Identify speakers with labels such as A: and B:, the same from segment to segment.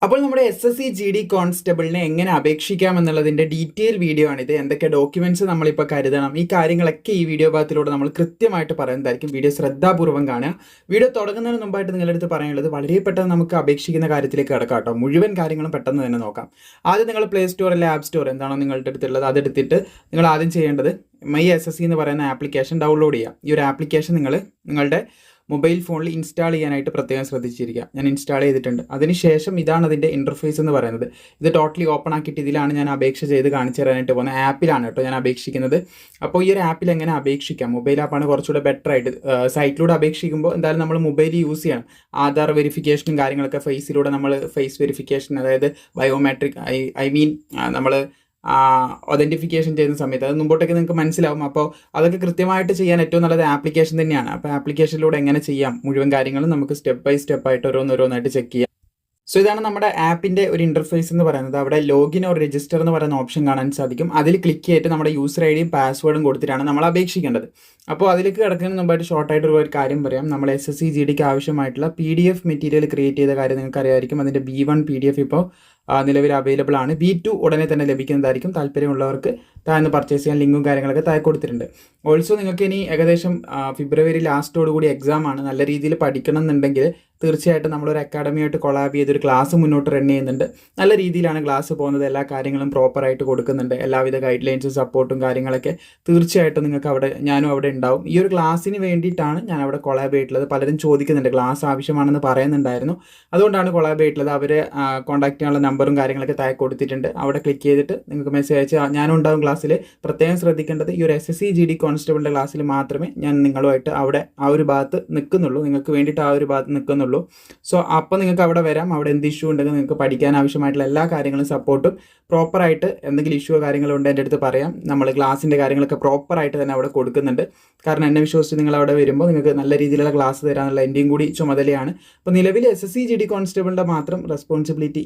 A: അപ്പോൾ നമ്മുടെ SSC GD കോൺസ്റ്റബിളിനെ എങ്ങനെ അപേക്ഷിക്കാം എന്നുള്ളതിൻ്റെ ഡീറ്റെയിൽ വീഡിയോ ആണിത്. എന്തൊക്കെ ഡോക്യുമെന്റ്സ് നമ്മളിപ്പോൾ കരുതണം, ഈ കാര്യങ്ങളൊക്കെ ഈ വീഡിയോ ഭാഗത്തിലൂടെ നമ്മൾ കൃത്യമായിട്ട് പറയുന്നതായിരിക്കും. വീഡിയോ ശ്രദ്ധാപൂർവ്വം കാണുക. വീഡിയോ തുടങ്ങുന്നതിന് മുമ്പായിട്ട് നിങ്ങളുടെ അടുത്ത് പറയാനുള്ളത്, വളരെ പെട്ടെന്ന് നമുക്ക് അപേക്ഷിക്കുന്ന കാര്യത്തിലേക്ക് കിടക്കാം കേട്ടോ. മുഴുവൻ കാര്യങ്ങളും പെട്ടെന്ന് തന്നെ നോക്കാം. ആദ്യം നിങ്ങൾ പ്ലേ സ്റ്റോർ അല്ലെങ്കിൽ ആപ്പ് സ്റ്റോർ എന്താണോ നിങ്ങളുടെ അടുത്തുള്ളത് അതെടുത്തിട്ട് നിങ്ങൾ ആദ്യം ചെയ്യേണ്ടത് മൈ SSC എന്ന് പറയുന്ന ആപ്ലിക്കേഷൻ ഡൗൺലോഡ് ചെയ്യുക. ഈ ഒരു ആപ്ലിക്കേഷൻ നിങ്ങളുടെ മൊബൈൽ ഫോണിൽ ഇൻസ്റ്റാൾ ചെയ്യാനായിട്ട് പ്രത്യേകം ശ്രദ്ധിച്ചിരിക്കുക. ഞാൻ ഇൻസ്റ്റാൾ ചെയ്തിട്ടുണ്ട്. അതിനുശേഷം ഇതാണ് അതിൻ്റെ ഇൻ്റർഫേസ് എന്ന് പറയുന്നത്. ഇത് ടോട്ടലി ഓപ്പൺ ആക്കിയിട്ട് ഇതിലാണ് ഞാൻ അപേക്ഷ ചെയ്ത് കാണിച്ചു തരാനായിട്ട് പോകുന്നത്. ആപ്പിലാണ് കേട്ടോ ഞാൻ അപേക്ഷിക്കുന്നത്. അപ്പോൾ ഈ ഒരു ആപ്പിൽ എങ്ങനെ അപേക്ഷിക്കാം, മൊബൈൽ ആപ്പാണ് കുറച്ചുകൂടെ ബെറ്റർ ആയിട്ട്. സൈറ്റിലൂടെ അപേക്ഷിക്കുമ്പോൾ എന്തായാലും നമ്മൾ മൊബൈൽ യൂസ് ചെയ്യണം. ആധാർ വെരിഫിക്കേഷനും കാര്യങ്ങളൊക്കെ ഫേസിലൂടെ നമ്മൾ ഫേസ് വെരിഫിക്കേഷൻ, അതായത് ബയോമെട്രിക് ഐ മീൻ നമ്മൾ ഒതൻറ്റിഫിക്കേഷൻ ചെയ്യുന്ന സമയത്ത് അത് മുമ്പോട്ടേക്ക് നിങ്ങൾക്ക് മനസ്സിലാവും. അപ്പോൾ അതൊക്കെ കൃത്യമായിട്ട് ചെയ്യാൻ ഏറ്റവും നല്ലത് ആപ്ലിക്കേഷൻ തന്നെയാണ്. അപ്പോൾ ആപ്ലിക്കേഷനിലൂടെ എങ്ങനെ ചെയ്യാം മുഴുവൻ കാര്യങ്ങളും നമുക്ക് സ്റ്റെപ്പ് ബൈ സ്റ്റെപ്പ് ആയിട്ട് ഓരോന്നോരോന്നായിട്ട് ചെക്ക് ചെയ്യാം. സോ ഇതാണ് നമ്മുടെ ആപ്പിൻ്റെ ഒരു ഇൻ്റർഫേസ് എന്ന് പറയുന്നത്. അവിടെ ലോഗിൻ ഓർ രജിസ്റ്റർ എന്ന് പറയുന്ന ഓപ്ഷൻ കാണാൻ സാധിക്കും. അതിൽ ക്ലിക്ക് ചെയ്തിട്ട് നമ്മുടെ യൂസർ ഐഡിയും പാസ്വേഡും കൊടുത്തിട്ടാണ് നമ്മൾ അപേക്ഷിക്കേണ്ടത്. അപ്പോൾ അതിലേക്ക് കിടക്കുന്നതിന് മുമ്പായിട്ട് ഷോർട്ടായിട്ടുള്ള ഒരു കാര്യം പറയാം. നമ്മൾ SSC GDക്ക് ആവശ്യമായിട്ടുള്ള PDF മെറ്റീരിയൽ ക്രിയേറ്റ് ചെയ്ത കാര്യം നിങ്ങൾക്ക് അറിയാമായിരിക്കും. അതിൻ്റെ B1 PDF ഇപ്പോൾ നിലവിൽ അവൈലബിൾ ആണ്. B2 ഉടനെ തന്നെ ലഭിക്കുന്നതായിരിക്കും. താല്പര്യമുള്ളവർക്ക് താഴ്ന്ന് പർച്ചേസ് ചെയ്യാൻ ലിങ്കും കാര്യങ്ങളൊക്കെ താഴെ കൊടുത്തിട്ടുണ്ട്. ഓൾസോ നിങ്ങൾക്ക് ഇനി ഏകദേശം ഫെബ്രുവരി ലാസ്റ്റോടുകൂടി എക്സാം ആണ്. നല്ല രീതിയിൽ പഠിക്കണം എന്നുണ്ടെങ്കിൽ തീർച്ചയായിട്ടും നമ്മളൊരു അക്കാഡമിയായിട്ട് കൊളാബ് ചെയ്തൊരു ക്ലാസ് മുന്നോട്ട് റൺ ചെയ്യുന്നുണ്ട്. നല്ല രീതിയിലാണ് ക്ലാസ് പോകുന്നത്. എല്ലാ കാര്യങ്ങളും പ്രോപ്പറായിട്ട് കൊടുക്കുന്നുണ്ട്. എല്ലാവിധ ഗൈഡ് ലൈൻസും സപ്പോർട്ടും കാര്യങ്ങളൊക്കെ തീർച്ചയായിട്ടും നിങ്ങൾക്ക് ഞാനും അവിടെ ഉണ്ടാവും. ഈ ഒരു ക്ലാസ്സിന് വേണ്ടിയിട്ടാണ് ഞാൻ അവിടെ കൊളാബ് ചെയ്തിട്ടുള്ളത്. പലരും ചോദിക്കുന്നുണ്ട്, ക്ലാസ് ആവശ്യമാണെന്ന് പറയുന്നുണ്ടായിരുന്നു. അതുകൊണ്ടാണ് കൊളാബ് ചെയ്തിട്ടുള്ളത്. അവരെ കോൺടാക്ട് ചെയ്യാനുള്ള നമ്പറും കാര്യങ്ങളൊക്കെ താഴെ കൊടുത്തിട്ടുണ്ട്. അവിടെ ക്ലിക്ക് ചെയ്തിട്ട് നിങ്ങൾക്ക് മെസ്സേജ് അയച്ചാൽ ഞാനും ഉണ്ടാവും ക്ലാസ്സിൽ. പ്രത്യേകം ശ്രദ്ധിക്കേണ്ടത്, ഈ ഒരു SSC GD കോൺസ്റ്റബിളിൻ്റെ ക്ലാസ്സിൽ മാത്രമേ ഞാൻ നിങ്ങളുമായിട്ട് അവിടെ ആ ഒരു ഭാഗത്ത് നിൽക്കുന്നുള്ളൂ. നിങ്ങൾക്ക് വേണ്ടിയിട്ട് ആ ഒരു ഭാഗത്ത് നിൽക്കുന്നുള്ളൂ. സോ അപ്പോൾ നിങ്ങൾക്ക് അവിടെ വരാം. അവിടെ എന്ത് ഇഷ്യൂ ഉണ്ടെങ്കിൽ നിങ്ങൾക്ക് പഠിക്കാൻ ആവശ്യമായിട്ടുള്ള എല്ലാ കാര്യങ്ങളും സപ്പോർട്ടും പ്രോപ്പറായിട്ട് എന്തെങ്കിലും ഇഷ്യൂ കാര്യങ്ങളോ ഉണ്ടെങ്കിൽ എൻ്റെ അടുത്ത് പറയാം. നമ്മൾ ക്ലാസ്സിൻ്റെ കാര്യങ്ങളൊക്കെ പ്രോപ്പറായിട്ട് തന്നെ അവിടെ കൊടുക്കുന്നുണ്ട്. കാരണം എന്നെ വിശ്വസിച്ച് നിങ്ങൾ അവിടെ വരുമ്പോൾ നിങ്ങൾക്ക് നല്ല രീതിയിലുള്ള ക്ലാസ് തരാനുള്ള എൻ്റെയും കൂടി ചുമതലയാണ്. അപ്പോൾ നിലവിൽ SSC GD കോൺസ്റ്റബിളിൻ്റെ മാത്രം റെസ്പോൺസിബിലിറ്റി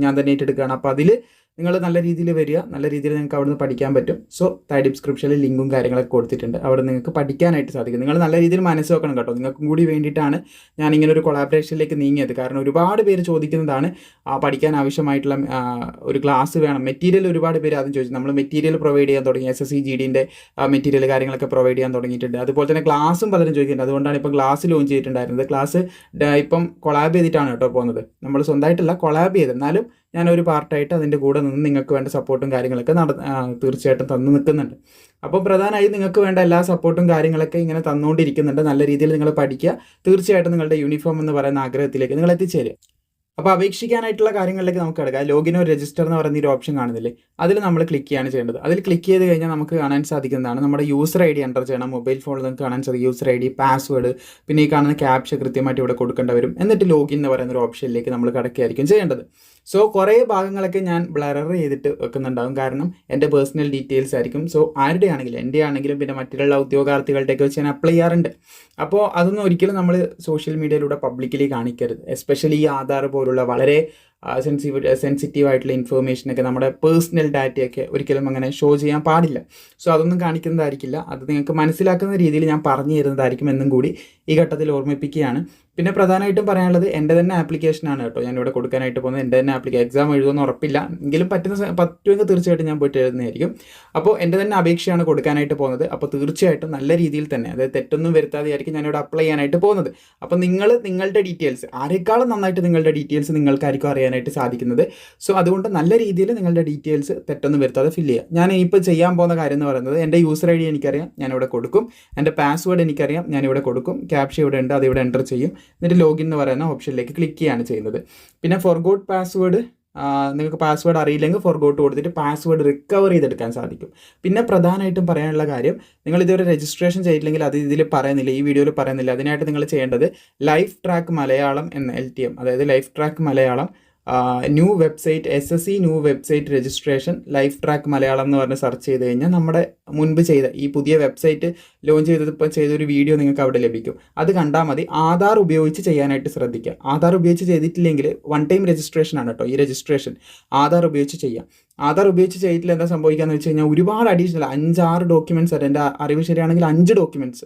A: ഞാൻ തന്നെ ഏറ്റെടുക്കുകയാണ്. അപ്പോൾ അതിൽ നിങ്ങൾ നല്ല രീതിയിൽ വരിക, നല്ല രീതിയിൽ നിങ്ങൾക്ക് അവിടെ നിന്ന് പഠിക്കാൻ പറ്റും. സോ താഴെ ഡിസ്ക്രിപ്ഷനിൽ ലിങ്കും കാര്യങ്ങളൊക്കെ കൊടുത്തിട്ടുണ്ട്. അവിടെ നിങ്ങൾക്ക് പഠിക്കാനായിട്ട് സാധിക്കും. നിങ്ങൾ നല്ല രീതിയിൽ മനസ്സ് വെക്കണം കേട്ടോ. നിങ്ങൾക്കും കൂടി വേണ്ടിയിട്ടാണ് ഞാൻ ഇങ്ങനെ ഒരു കൊളാബറേഷനിലേക്ക് നീങ്ങിയത്. കാരണം ഒരുപാട് പേര് ചോദിക്കുന്നതാണ് പഠിക്കാൻ ആവശ്യമായിട്ടുള്ള ഒരു ക്ലാസ് വേണം. മെറ്റീരിയൽ ഒരുപാട് പേര് ആദ്യം ചോദിച്ചു. നമ്മൾ മെറ്റീരിയൽ പ്രൊവൈഡ് ചെയ്യാൻ തുടങ്ങി. SSC GDൻ്റെ മെറ്റീരിയൽ കാര്യങ്ങളൊക്കെ പ്രൊവൈഡ് ചെയ്യാൻ തുടങ്ങിയിട്ടുണ്ട്. അതുപോലെ തന്നെ ക്ലാസ്സും പലരും ചോദിക്കുന്നുണ്ട്. അതുകൊണ്ടാണ് ഇപ്പം ക്ലാസ് ലോഞ്ച് ചെയ്തിട്ടുണ്ടായിരുന്നത്. ക്ലാസ് ഇപ്പം കൊളാബ് ചെയ്തിട്ടാണ് കേട്ടോ പോകുന്നത്. നമ്മൾ സ്വന്തമായിട്ടല്ല, കൊളാബ് ചെയ്ത്. എന്നാലും ഞാനൊരു പാർട്ടായിട്ട് അതിൻ്റെ കൂടെ നിന്ന് നിങ്ങൾക്ക് വേണ്ട സപ്പോർട്ടും കാര്യങ്ങളൊക്കെ തീർച്ചയായിട്ടും തന്നു നിൽക്കുന്നുണ്ട്. അപ്പോൾ പ്രധാനമായും നിങ്ങൾക്ക് വേണ്ട എല്ലാ സപ്പോർട്ടും കാര്യങ്ങളൊക്കെ ഇങ്ങനെ തന്നുകൊണ്ടിരിക്കുന്നുണ്ട്. നല്ല രീതിയിൽ നിങ്ങൾ പഠിക്കുക. തീർച്ചയായിട്ടും നിങ്ങളുടെ യൂണിഫോം എന്ന് പറയുന്ന ആഗ്രഹത്തിലേക്ക് നിങ്ങൾ എത്തിച്ചേരുക. അപ്പോൾ അപേക്ഷിക്കാനായിട്ടുള്ള കാര്യങ്ങളിലേക്ക് നമുക്ക് കിടക്കാം. ലോഗിൻ ഓർ രജിസ്റ്റർ എന്ന് പറയുന്ന ഒരു ഓപ്ഷൻ കാണുന്നില്ലേ, അതിൽ നമ്മൾ ക്ലിക്ക് ചെയ്യാണ് ചെയ്യേണ്ടത്. അതിൽ ക്ലിക്ക് ചെയ്ത് കഴിഞ്ഞാൽ നമുക്ക് കാണാൻ സാധിക്കുന്നതാണ് നമ്മുടെ യൂസർ ID എൻ്റർ ചെയ്യണം. മൊബൈൽ ഫോണിൽ നിങ്ങൾക്ക് കാണാൻ സാധിക്കും യൂസർ ID, പാസ്വേഡ്, പിന്നെ ഈ കാണുന്ന ക്യാപ്ഷ കൃത്യമായിട്ട് ഇവിടെ കൊടുക്കേണ്ടി വരും. എന്നിട്ട് ലോഗിൻ എന്ന് പറയുന്ന ഒരു ഓപ്ഷനിലേക്ക് നമ്മൾ കിടക്കുകയായിരിക്കും ചെയ്യേണ്ടത്. സോ കുറേ ഭാഗങ്ങളൊക്കെ ഞാൻ ബ്ലർ ചെയ്തിട്ട് വെക്കുന്നുണ്ടാകും. കാരണം എൻ്റെ പേഴ്സണൽ ഡീറ്റെയിൽസ് ആയിരിക്കും. സോ ആരുടെ ആണെങ്കിലും, എൻ്റെ ആണെങ്കിലും പിന്നെ മറ്റുള്ള ഉദ്യോഗാർത്ഥികളുടെയൊക്കെ വെച്ച് ഞാൻ അപ്ലൈ ചെയ്യാറുണ്ട്. അപ്പോൾ അതൊന്നും ഒരിക്കലും നമ്മൾ സോഷ്യൽ മീഡിയയിലൂടെ പബ്ലിക്കലി കാണിക്കരുത്. എസ്പെഷ്യലി ഈ ആധാർ പോലുള്ള വളരെ സെൻസിറ്റീവ് ആയിട്ടുള്ള ഇൻഫർമേഷനൊക്കെ, നമ്മുടെ പേഴ്സണൽ ഡാറ്റയൊക്കെ ഒരിക്കലും അങ്ങനെ ഷോ ചെയ്യാൻ പാടില്ല. സോ അതൊന്നും കാണിക്കുന്നതായിരിക്കില്ല. അത് നിങ്ങൾക്ക് മനസ്സിലാക്കുന്ന രീതിയിൽ ഞാൻ പറഞ്ഞു തരുന്നതായിരിക്കും എന്നും കൂടി ഈ ഘട്ടത്തിൽ ഓർമ്മിപ്പിക്കുകയാണ്. പിന്നെ പ്രധാനമായിട്ടും പറയാനുള്ളത്, എൻ്റെ തന്നെ ആപ്ലിക്കേഷനാണ് കേട്ടോ ഞാനിവിടെ കൊടുക്കാനായിട്ട് പോകുന്നത്. എൻ്റെ തന്നെ എക്സാം എഴുതുമെന്ന് ഉറപ്പില്ല, എങ്കിലും പറ്റുമെങ്കിൽ തീർച്ചയായിട്ടും ഞാൻ പോയിട്ട് എഴുതുന്നതായിരിക്കും. അപ്പോൾ എൻ്റെ തന്നെ അപേക്ഷയാണ് കൊടുക്കാനായിട്ട് പോകുന്നത്. അപ്പോൾ തീർച്ചയായിട്ടും നല്ല രീതിയിൽ തന്നെ, അതായത് തെറ്റൊന്നും വരുത്താതെയായിരിക്കും ഞാനിവിടെ അപ്ലൈ ചെയ്യാനായിട്ട് പോകുന്നത്. അപ്പോൾ നിങ്ങളുടെ ഡീറ്റെയിൽസ്, ആരെക്കാളും നന്നായിട്ട് നിങ്ങളുടെ ഡീറ്റെയിൽസ് നിങ്ങൾക്കായിരിക്കും അറിയാനായിട്ട് സാധിക്കുന്നത്. സോ അതുകൊണ്ട് നല്ല രീതിയിൽ നിങ്ങളുടെ ഡീറ്റെയിൽസ് തെറ്റൊന്നും വരുത്താതെ ഫില്ല് ചെയ്യുക. ഞാൻ ഇപ്പോൾ ചെയ്യാൻ പോകുന്ന കാര്യം എന്ന് പറയുന്നത്, എൻ്റെ യൂസർ ID എനിക്കറിയാം, ഞാനിവിടെ കൊടുക്കും. എൻ്റെ പാസ്വേഡ് എനിക്കറിയാം, ഞാനിവിടെ കൊടുക്കും. ക്യാപ്ഷ ഇവിടെ ഉണ്ട്, അത് ഇവിടെ എൻ്റർ ചെയ്യും. എന്നിട്ട് ലോഗിൻ എന്ന് പറയുന്ന ഓപ്ഷനിലേക്ക് ക്ലിക്ക് ചെയ്യാണ് ചെയ്യുന്നത്. പിന്നെ ഫോർഗോട്ട് പാസ്വേഡ്, നിങ്ങൾക്ക് പാസ്വേഡ് അറിയില്ലെങ്കിൽ ഫോർഗോട്ട് കൊടുത്തിട്ട് പാസ്വേഡ് റിക്കവർ ചെയ്തെടുക്കാൻ സാധിക്കും. പിന്നെ പ്രധാനമായിട്ടും പറയാനുള്ള കാര്യം, നിങ്ങൾ ഇതുവരെ രജിസ്ട്രേഷൻ ചെയ്തില്ലെങ്കിൽ അത് ഇതിൽ പറയുന്നില്ല, ഈ വീഡിയോയിൽ പറയുന്നില്ല. അതിനായിട്ട് നിങ്ങൾ ചെയ്യേണ്ടത് ലൈഫ് ട്രാക്ക് മലയാളം എന്ന LTM, അതായത് life track Malayalam new website, SSC new website registration life track Malayalam എന്ന് പറഞ്ഞ് സെർച്ച് ചെയ്ത് കഴിഞ്ഞാൽ നമ്മുടെ മുൻപ് ചെയ്ത ഈ പുതിയ വെബ്സൈറ്റ് ലോഞ്ച് ചെയ്തൊരു വീഡിയോ നിങ്ങൾക്ക് അവിടെ ലഭിക്കും. അത് കണ്ടാൽ മതി. ആധാർ ഉപയോഗിച്ച് ചെയ്യാനായിട്ട് ശ്രദ്ധിക്കുക. ആധാർ ഉപയോഗിച്ച് ചെയ്തിട്ടില്ലെങ്കിൽ വൺ ടൈം രജിസ്ട്രേഷൻ ആണ് കേട്ടോ ഈ രജിസ്ട്രേഷൻ. ആധാർ ഉപയോഗിച്ച് ചെയ്യാം. ആധാർ ഉപയോഗിച്ച് ചെയ്തിട്ടില്ല എന്താ സംഭവിക്കാന്ന് വെച്ച് കഴിഞ്ഞാൽ ഒരുപാട് അഡീഷണൽ 5-6 ഡോക്യുമെൻറ്റ്സ് വരെ, എൻ്റെ അറിവ് ശരിയാണെങ്കിൽ 5 ഡോക്യുമെൻറ്റ്സ്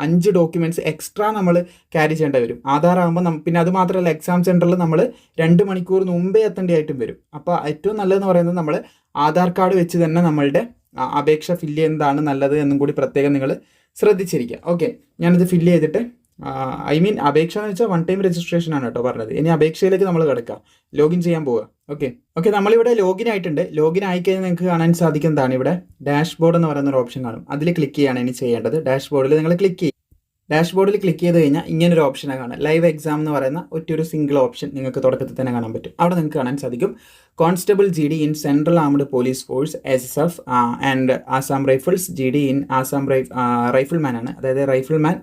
A: 5 ഡോക്യുമെൻറ്റ്സ് എക്സ്ട്രാ നമ്മൾ ക്യാരി ചെയ്യേണ്ടി വരും. ആധാർ ആകുമ്പോൾ പിന്നെ അത് മാത്രമല്ല, എക്സാം സെൻറ്ററിൽ നമ്മൾ 2 മണിക്കൂർ മുമ്പേ എത്തേണ്ടതായിട്ടും വരും. അപ്പോൾ ഏറ്റവും നല്ലതെന്ന് പറയുന്നത് നമ്മൾ ആധാർ കാർഡ് വെച്ച് തന്നെ നമ്മളുടെ അപേക്ഷ ഫില്ല് ചെയ്യുന്നതാണ് നല്ലത് എന്നും കൂടി പ്രത്യേകം നിങ്ങൾ ശ്രദ്ധിച്ചിരിക്കുക. ഓക്കെ, ഞാനിത് ഫില്ല് ചെയ്തിട്ട് അപേക്ഷ എന്ന് വെച്ചാൽ 1 ടൈം രജിസ്ട്രേഷൻ ആണ് കേട്ടോ പറഞ്ഞത്. ഇനി അപേക്ഷയിലേക്ക് നമ്മൾ കിടക്കുക, ലോഗിൻ ചെയ്യാൻ പോവുക. ഓക്കെ നമ്മളിവിടെ ലോഗിൻ ആയിട്ടുണ്ട്. ലോഗിൻ ആയിക്കഴിഞ്ഞാൽ നിങ്ങൾക്ക് കാണാൻ സാധിക്കുന്നതാണ് ഇവിടെ ഡാഷ്ബോർഡ് എന്ന് പറയുന്ന ഒരു ഓപ്ഷൻ കാണും. അതിൽ ക്ലിക്ക് ചെയ്യാണ് ഇനി ചെയ്യേണ്ടത്. ഡാഷ്ബോർഡിൽ നിങ്ങൾ ക്ലിക്ക് ചെയ്യും. ഡാഷ്ബോർഡിൽ ക്ലിക്ക് ചെയ്ത് കഴിഞ്ഞാൽ ഇങ്ങനൊരു ഓപ്ഷനാണ് കാണാം. ലൈവ് എക്സാം എന്ന് പറയുന്ന ഒരു സിംഗിൾ ഓപ്ഷൻ നിങ്ങൾക്ക് തുടക്കത്തിൽ തന്നെ കാണാൻ പറ്റും. അവിടെ നിങ്ങൾക്ക് കാണാൻ സാധിക്കും constable GD in central armed police force SSF and Assam rifles GD in Assam rifleman ആണ്. അതായത് rifleman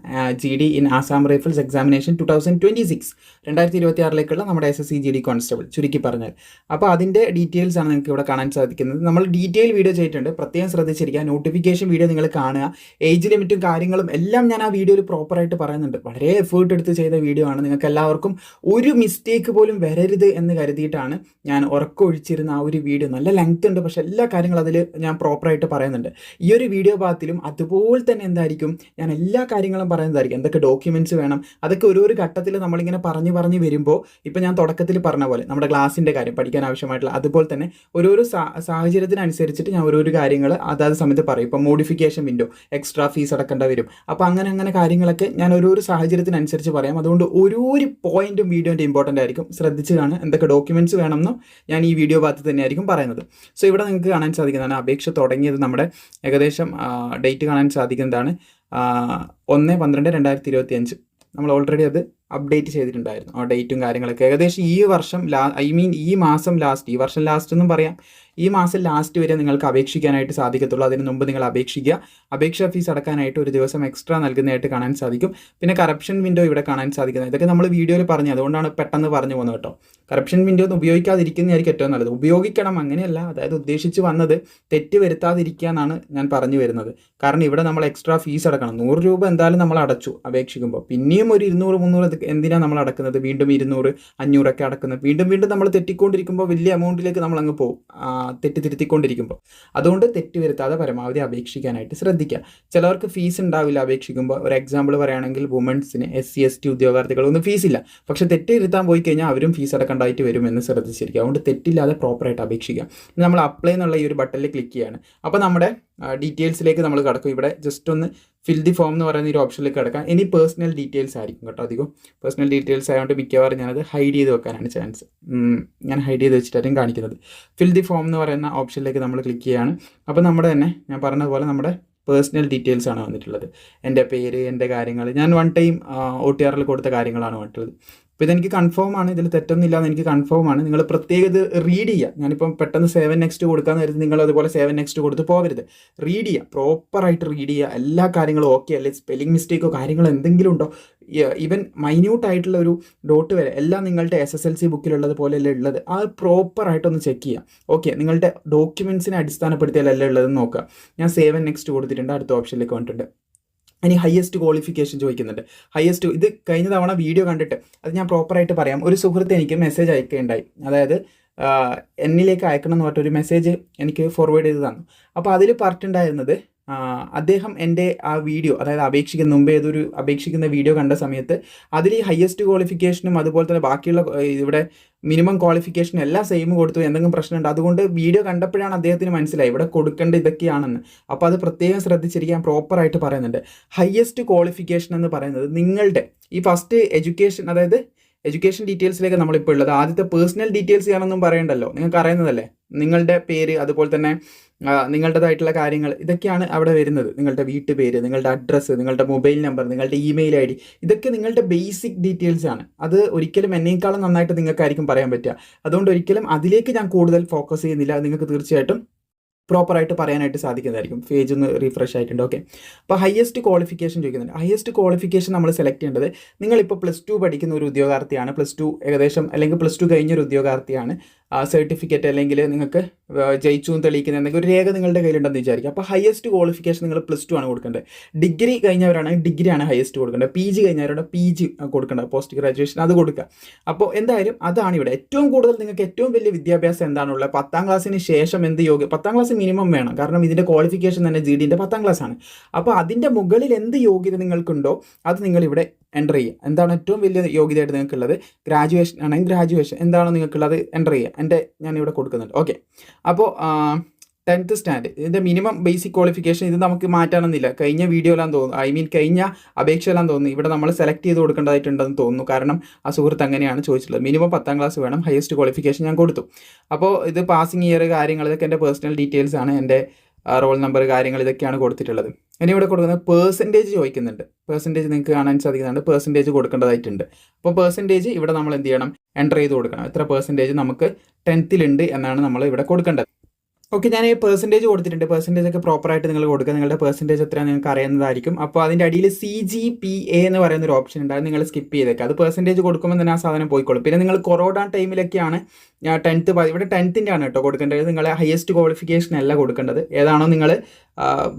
A: GD in Assam rifles examination 2026 2026 നമ്മുടെ SSC GD കോൺസ്റ്റബിൾ ചുരുക്കി പറഞ്ഞാൽ. അപ്പോൾ അതിൻ്റെ ഡീറ്റെയിൽസ് ആണ് നിങ്ങൾക്ക് ഇവിടെ കാണാൻ സാധിക്കുന്നത്. നമ്മൾ ഡീറ്റെയിൽ വീഡിയോ ചെയ്തിട്ടുണ്ട്, പ്രത്യേകം ശ്രദ്ധിച്ചിരിക്കുക. നോട്ടിഫിക്കേഷൻ വീഡിയോ നിങ്ങൾ കാണുക. ഏജ് ലിമിറ്റും കാര്യങ്ങളും എല്ലാം ഞാൻ ആ വീഡിയോയിൽ പ്രോപ്പറായിട്ട് പറയുന്നുണ്ട്. വളരെ എഫേർട്ട് എടുത്ത് ചെയ്ത വീഡിയോ ആണ്. നിങ്ങൾക്ക് എല്ലാവർക്കും ഒരു മിസ്റ്റേക്ക് പോലും വരരുത് എന്ന് കരുതിയിട്ടാണ് ഞാൻ ഒഴിച്ചിരുന്ന ആ ഒരു വീഡിയോ. നല്ല ലെങ്ത് ഉണ്ട്, പക്ഷേ എല്ലാ കാര്യങ്ങളും അതിൽ ഞാൻ പ്രോപ്പറായിട്ട് പറയുന്നുണ്ട്. ഈ ഒരു വീഡിയോ ഭാഗത്തിലും അതുപോലെ തന്നെ എന്തായിരിക്കും ഞാൻ എല്ലാ കാര്യങ്ങളും പറയുന്നതായിരിക്കും. എന്തൊക്കെ ഡോക്യുമെൻറ്റ്സ് വേണം അതൊക്കെ ഓരോരോ ഘട്ടത്തിൽ നമ്മളിങ്ങനെ പറഞ്ഞു വരുമ്പോൾ, ഇപ്പോൾ ഞാൻ തുടക്കത്തിൽ പറഞ്ഞ പോലെ നമ്മുടെ ക്ലാസ്സിൻ്റെ കാര്യം പഠിക്കാൻ ആവശ്യമായിട്ടുള്ള, അതുപോലെ തന്നെ ഓരോരോ സാഹചര്യത്തിനനുസരിച്ചിട്ട് ഞാൻ ഓരോരോ കാര്യങ്ങൾ അതാത് സമയത്ത് പറയും. ഇപ്പോൾ മോഡിഫിക്കേഷൻ വിൻഡോ, എക്സ്ട്രാ ഫീസ് അടക്കേണ്ടി വരും. അപ്പോൾ അങ്ങനെ കാര്യങ്ങളൊക്കെ ഞാൻ ഓരോരോ സാഹചര്യത്തിനനുസരിച്ച് പറയാം. അതുകൊണ്ട് ഓരോ പോയിന്റും വീഡിയോൻ്റെ ഇമ്പോർട്ടൻ്റ് ആയിരിക്കും. ശ്രദ്ധിച്ച് കാണുക. എന്തൊക്കെ ഡോക്യുമെൻറ്റ്സ് വേണമെന്നും ഞാൻ ഈ വീഡിയോ ഭാഗത്ത് തന്നെയായിരിക്കും പറയുന്നത്. സോ ഇവിടെ നിങ്ങൾക്ക് കാണാൻ സാധിക്കുന്നതാണ് അപേക്ഷ തുടങ്ങിയത്. നമ്മുടെ ഏകദേശം ഡേറ്റ് കാണാൻ സാധിക്കുന്നതാണ് 1/12/2025. നമ്മൾ ഓൾറെഡി അത് അപ്ഡേറ്റ് ചെയ്തിട്ടുണ്ടായിരുന്നു ആ ഡേറ്റും കാര്യങ്ങളൊക്കെ. ഏകദേശം ഈ വർഷം ഈ മാസം ലാസ്റ്റ്, ഈ വർഷം ലാസ്റ്റ് എന്നും പറയാം, ഈ മാസം ലാസ്റ്റ് വരെ നിങ്ങൾക്ക് അപേക്ഷിക്കാനായിട്ട് സാധിക്കത്തുള്ളൂ. അതിന് മുമ്പ് നിങ്ങൾ അപേക്ഷിക്കുക. അപേക്ഷാ ഫീസ് അടക്കാനായിട്ട് ഒരു ദിവസം എക്സ്ട്രാ നൽകുന്നതായിട്ട് കാണാൻ സാധിക്കും. പിന്നെ കറപ്ഷൻ വിൻഡോ ഇവിടെ കാണാൻ സാധിക്കുന്നത്. ഇതൊക്കെ നമ്മൾ വീഡിയോയിൽ പറഞ്ഞു, അതുകൊണ്ടാണ് പെട്ടെന്ന് പറഞ്ഞു പോകുന്നത് കേട്ടോ. കറപ്ഷൻ വിൻഡോ ഒന്നും ഉപയോഗിക്കാതിരിക്കുന്നതായിരിക്കും ഏറ്റവും നല്ലത്. ഉപയോഗിക്കണം അങ്ങനെയല്ല, അതായത് ഉദ്ദേശിച്ച് വന്നത് തെറ്റ് വരുത്താതിരിക്കുക എന്നാണ് ഞാൻ പറഞ്ഞു വരുന്നത്. കാരണം ഇവിടെ നമ്മൾ എക്സ്ട്രാ ഫീസ് അടക്കണം. 100 രൂപ എന്തായാലും നമ്മൾ അടച്ചു അപേക്ഷിക്കുമ്പോൾ. പിന്നെയും ഒരു 200-300 എന്തിനാണ് നമ്മൾ അടക്കുന്നത്? വീണ്ടും 200-500 ഒക്കെ അടക്കുന്നത്. വീണ്ടും നമ്മൾ തെറ്റിക്കൊണ്ടിരിക്കുമ്പോൾ വലിയ എമൗണ്ടിലേക്ക് നമ്മൾ അങ്ങ് പോകും, തിരുത്തിക്കൊണ്ടിരിക്കുമ്പോൾ. അതുകൊണ്ട് തെറ്റ് വരുത്താതെ പരമാവധി അപേക്ഷിക്കാനായിട്ട് ശ്രദ്ധിക്കുക. ചിലവർക്ക് ഫീസ് ഉണ്ടാവില്ല അപേക്ഷിക്കുമ്പോൾ. ഒരു എക്സാമ്പിൾ പറയുകയാണെങ്കിൽ വുമൻസിന്, SC ST ഉദ്യോഗാർത്ഥികളൊന്നും ഫീസില്ല. പക്ഷെ തെറ്റ് തിരുത്താൻ പോയി കഴിഞ്ഞാൽ അവരും ഫീസ് അടക്കേണ്ടതായിട്ട് വരുമെന്ന് ശ്രദ്ധിച്ചിരിക്കുക. അതുകൊണ്ട് തെറ്റില്ലാതെ പ്രോപ്പറായിട്ട് അപേക്ഷിക്കുക. നമ്മൾ അപ്ലൈ എന്നുള്ള ഈ ഒരു ബട്ടണിൽ ക്ലിക്ക് ചെയ്യാണ്. അപ്പോൾ നമ്മുടെ ഡീറ്റെയിൽസിലേക്ക് നമ്മൾ കിടക്കും. ഇവിടെ ജസ്റ്റ് ഒന്ന് ഫിൽ ദി ഫോം എന്ന് പറയുന്ന ഒരു ഓപ്ഷനിലേക്ക് കിടക്കാം. ഇനി പേഴ്സണൽ ഡീറ്റെയിൽസ് ആയിരിക്കും കേട്ടോ അധികം. പേഴ്സണൽ ഡീറ്റെയിൽസ് ആയതുകൊണ്ട് മിക്കവാറും ഞാനത് ഹൈഡ് ചെയ്ത് വെക്കാനാണ് ചാൻസ്. ഞാൻ ഹൈഡ് ചെയ്ത് വെച്ചിട്ടായിരിക്കും കാണിക്കുന്നത്. ഫിൽ ദി ഫോം എന്ന് പറയുന്ന ഓപ്ഷനിലേക്ക് നമ്മൾ ക്ലിക്ക് ചെയ്യുകയാണ്. അപ്പോൾ നമ്മുടെ തന്നെ ഞാൻ പറഞ്ഞ പോലെ നമ്മുടെ പേഴ്സണൽ ഡീറ്റെയിൽസ് ആണ് വന്നിട്ടുള്ളത്. എൻ്റെ പേര്, എൻ്റെ കാര്യങ്ങൾ, ഞാൻ 1 ടൈം OTR കൊടുത്ത കാര്യങ്ങളാണ് വന്നിട്ടുള്ളത്. അപ്പോൾ ഇതെനിക്ക് കൺഫേം ആണ്, ഇതിൽ തെറ്റൊന്നുമില്ല എന്ന് എനിക്ക് കൺഫേം ആണ്. നിങ്ങൾ പ്രത്യേകം ഇത് റീഡ് ചെയ്യുക. ഞാനിപ്പം പെട്ടെന്ന് 7 നെക്സ്റ്റ് കൊടുക്കാമെന്ന് കരുതി നിങ്ങൾ അതുപോലെ 7 നെക്സ്റ്റ് കൊടുത്ത് പോകരുത്. റീഡ് ചെയ്യുക, പ്രോപ്പറായിട്ട് റീഡ് ചെയ്യുക. എല്ലാ കാര്യങ്ങളും ഓക്കെ അല്ലേ, സ്പെല്ലിംഗ് മിസ്റ്റേക്കോ കാര്യങ്ങളോ എന്തെങ്കിലും ഉണ്ടോ, ഈവൻ മൈന്യൂട്ടായിട്ടുള്ള ഒരു ഡോട്ട് വരെ എല്ലാം നിങ്ങളുടെ SSLC ബുക്കിലുള്ളത് പോലെയല്ലേ ഉള്ളത്, അത് പ്രോപ്പറായിട്ടൊന്ന് ചെക്ക് ചെയ്യുക. ഓക്കെ, നിങ്ങളുടെ ഡോക്യുമെൻറ്റ്സിനെ അടിസ്ഥാനപ്പെടുത്തിയാലല്ലേ ഉള്ളതെന്ന് നോക്കുക. ഞാൻ 7 നെക്സ്റ്റ് കൊടുത്തിട്ടുണ്ട്. അടുത്ത ഓപ്ഷനിലേക്ക് വന്നിട്ടുണ്ട്. ഇനി ഹയസ്റ്റ് ക്വാളിഫിക്കേഷൻ ചോദിക്കുന്നുണ്ട്. ഇത് കഴിഞ്ഞ തവണ വീഡിയോ കണ്ടിട്ട് അത് ഞാൻ പ്രോപ്പറായിട്ട് പറയാം. ഒരു സുഹൃത്ത് എനിക്ക് മെസ്സേജ് അയക്കുകയുണ്ടായി. അതായത് എന്നിലേക്ക് അയക്കണം എന്ന് പറഞ്ഞിട്ടൊരു മെസ്സേജ് എനിക്ക് ഫോർവേഡ് ചെയ്ത് തന്നു. അപ്പോൾ അതിൽ പറഞ്ഞിട്ടുണ്ടായിരുന്നത് അദ്ദേഹം എൻ്റെ ആ വീഡിയോ, അതായത് അപേക്ഷിക്കുന്ന മുമ്പേ ഏതൊരു അപേക്ഷിക്കുന്ന വീഡിയോ കണ്ട സമയത്ത് അതിൽ ഈ ഹയസ്റ്റ് ക്വാളിഫിക്കേഷനും അതുപോലെ തന്നെ ബാക്കിയുള്ള ഇവിടെ മിനിമം ക്വാളിഫിക്കേഷനും എല്ലാം സെയിം കൊടുത്തു, എന്തെങ്കിലും പ്രശ്നമുണ്ട്. അതുകൊണ്ട് വീഡിയോ കണ്ടപ്പോഴാണ് അദ്ദേഹത്തിന് മനസ്സിലായി ഇവിടെ കൊടുക്കേണ്ട ഇതൊക്കെയാണെന്ന്. അപ്പോൾ അത് പ്രത്യേകം ശ്രദ്ധിച്ചിരിക്കാൻ പ്രോപ്പറായിട്ട് പറയുന്നുണ്ട്. ഹയസ്റ്റ് ക്വാളിഫിക്കേഷൻ എന്ന് പറയുന്നത് നിങ്ങളുടെ ഈ ഫസ്റ്റ് എഡ്യൂക്കേഷൻ, അതായത് എഡ്യൂക്കേഷൻ ഡീറ്റെയിൽസിലേക്ക് നമ്മളിപ്പോൾ ഉള്ളത്. ആദ്യത്തെ പേഴ്സണൽ ഡീറ്റെയിൽസ് ചെയ്യാനൊന്നും പറയണ്ടല്ലോ, നിങ്ങൾക്ക് അറിയുന്നതല്ലേ. നിങ്ങളുടെ പേര്, അതുപോലെ തന്നെ നിങ്ങളുടേതായിട്ടുള്ള കാര്യങ്ങൾ, ഇതൊക്കെയാണ് അവിടെ വരുന്നത്. നിങ്ങളുടെ വീട്ടുപേര്, നിങ്ങളുടെ അഡ്രസ്സ്, നിങ്ങളുടെ മൊബൈൽ നമ്പർ, നിങ്ങളുടെ ഇമെയിൽ ID, ഇതൊക്കെ നിങ്ങളുടെ ബേസിക് ഡീറ്റെയിൽസ് ആണ്. അത് ഒരിക്കലും എന്നേക്കാളും നന്നായിട്ട് നിങ്ങൾക്കായിരിക്കും പറയാൻ പറ്റുക. അതുകൊണ്ട് ഒരിക്കലും അതിലേക്ക് ഞാൻ കൂടുതൽ ഫോക്കസ് ചെയ്യുന്നില്ല. നിങ്ങൾക്ക് തീർച്ചയായിട്ടും പ്രോപ്പറായിട്ട് പറയാനായിട്ട് സാധിക്കുന്നതായിരിക്കും. പേജ് ഒന്ന് റീഫ്രഷ് ആയിട്ടുണ്ട്. ഓക്കെ, അപ്പോൾ ഹയസ്റ്റ് ക്വാളിഫിക്കേഷൻ ചോദിക്കുന്നുണ്ട്. ഹയസ്റ്റ് ക്വാളിഫിക്കേഷൻ നമ്മൾ സെലക്ട് ചെയ്യേണ്ടത്, നിങ്ങളിപ്പോൾ +2 പഠിക്കുന്ന ഒരു ഉദ്യോഗാർത്ഥിയാണ്, +2 ഏകദേശം അല്ലെങ്കിൽ +2 കഴിഞ്ഞൊരു ഉദ്യോഗാർത്ഥിയാണ്. സർട്ടിഫിക്കറ്റ് അല്ലെങ്കിൽ നിങ്ങൾക്ക് ജയിച്ചു എന്ന് തെളിയിക്കുന്ന എന്തെങ്കിലും ഒരു രേഖ നിങ്ങളുടെ കയ്യിലുണ്ടെന്ന് വിചാരിക്കുക. അപ്പോൾ ഹയസ്റ്റ് ക്വാളിഫിക്കേഷൻ നിങ്ങൾ +2 ആണ് കൊടുക്കേണ്ടത്. ഡിഗ്രി കഴിഞ്ഞവരാണെങ്കിൽ ഡിഗ്രിയാണ് ഹയസ്റ്റ് കൊടുക്കേണ്ടത്. PG കഴിഞ്ഞവരുടെ PG കൊടുക്കേണ്ടത്, പോസ്റ്റ് ഗ്രാജുവേഷൻ അത് കൊടുക്കുക. അപ്പോൾ എന്തായാലും അതാണ് ഇവിടെ ഏറ്റവും കൂടുതൽ നിങ്ങൾക്ക് ഏറ്റവും വലിയ വിദ്യാഭ്യാസം എന്താണുള്ളത്, 10ാം ക്ലാസ്സിന് ശേഷം എന്ത് 10ാം ക്ലാസ് മിനിമം വേണം. കാരണം ഇതിൻ്റെ ക്വാളിഫിക്കേഷൻ തന്നെ GDൻ്റെ 10ാം ക്ലാസ് ആണ്. അപ്പോൾ അതിൻ്റെ മുകളിൽ എന്ത് യോഗ്യത നിങ്ങൾക്കുണ്ടോ അത് നിങ്ങളിവിടെ എൻ്റർ ചെയ്യുക. എന്താണ് ഏറ്റവും വലിയ യോഗ്യതയായിട്ട് നിങ്ങൾക്കുള്ളത്, ഗ്രാജുവേഷൻ ആണെങ്കിൽ ഗ്രാജുവേഷൻ എന്താണോ നിങ്ങൾക്കുള്ളത് എൻ്റർ ചെയ്യുക. ഞാനിവിടെ കൊടുക്കുന്നുണ്ട്. ഓക്കെ, അപ്പോൾ 10th സ്റ്റാൻഡേർഡ് ഇതിൻ്റെ മിനിമം ബേസിക് ക്വാളിഫിക്കേഷൻ ഇത് നമുക്ക് മാറ്റാനൊന്നുമില്ല. കഴിഞ്ഞ വീഡിയോയിലാന്ന് തോന്നുന്നു, കഴിഞ്ഞ അപേക്ഷയിലാന്ന് തോന്നുന്നു, ഇവിടെ നമ്മൾ സെലക്ട് ചെയ്ത് കൊടുക്കേണ്ടതായിട്ടുണ്ടെന്ന് തോന്നുന്നു. കാരണം ആ സുഹൃത്ത് അങ്ങനെയാണ് ചോദിച്ചിട്ടുള്ളത്. മിനിമം 10ാം ക്ലാസ് വേണം, ഹയസ്റ്റ് ക്വാളിഫിക്കേഷൻ ഞാൻ കൊടുത്തു. അപ്പോൾ ഇത് പാസിംഗ് ഇയർ കാര്യങ്ങൾ ഇതൊക്കെ എൻ്റെ പേഴ്സണൽ ഡീറ്റെയിൽസ് ആണ്, എൻ്റെ റോൾ നമ്പർ കാര്യങ്ങൾ ഇതൊക്കെയാണ് കൊടുത്തിട്ടുള്ളത്. ഇനി ഇവിടെ കൊടുക്കുന്നത് പെർസെൻറ്റേജ് ചോദിക്കുന്നുണ്ട്. പെർസെൻറ്റേജ് നിങ്ങൾക്ക് കാണാൻ സാധിക്കുന്നുണ്ട്, പെർസെൻറ്റേജ് കൊടുക്കേണ്ടതായിട്ടുണ്ട്. അപ്പോൾ പെർസെൻറ്റേജ് ഇവിടെ നമ്മൾ എന്ത് ചെയ്യണം, എൻ്റർ ചെയ്ത് കൊടുക്കണം. എത്ര പെർസെൻറ്റേജ് നമുക്ക് 10th എന്നാണ് നമ്മൾ ഇവിടെ കൊടുക്കേണ്ടത്. ഓക്കെ, ഞാൻ ഈ പെർസെൻറ്റേജ് കൊടുത്തിട്ടുണ്ട്. പെർസെൻറ്റേജ് ഒക്കെ പ്രോപ്പറായിട്ട് നിങ്ങൾ കൊടുക്കുക. നിങ്ങളുടെ പെർസെൻറ്റേജ് എത്രയാണ് നിങ്ങൾക്ക് അറിയുന്നതായിരിക്കും. അപ്പോൾ അതിൻ്റെ അടിയിൽ CGPA എന്ന് പറയുന്നൊരു ഓപ്ഷൻ ഉണ്ട്, അത് നിങ്ങൾ സ്കിപ്പ് ചെയ്തേക്കുക. അത് പെർസെൻറ്റേജ് കൊടുക്കുമ്പോൾ തന്നെ ആ സാധനം പോയിക്കോളും. പിന്നെ നിങ്ങൾ കൊറോണ ടൈമിലൊക്കെയാണ് 10th ഇവിടെ 10th ആണ് കേട്ടോ കൊടുക്കേണ്ടത്. നിങ്ങളെ ഹയസ്റ്റ് ക്വാളിഫിക്കേഷൻ അല്ല കൊടുക്കേണ്ടത്. ഏതാണോ നിങ്ങൾ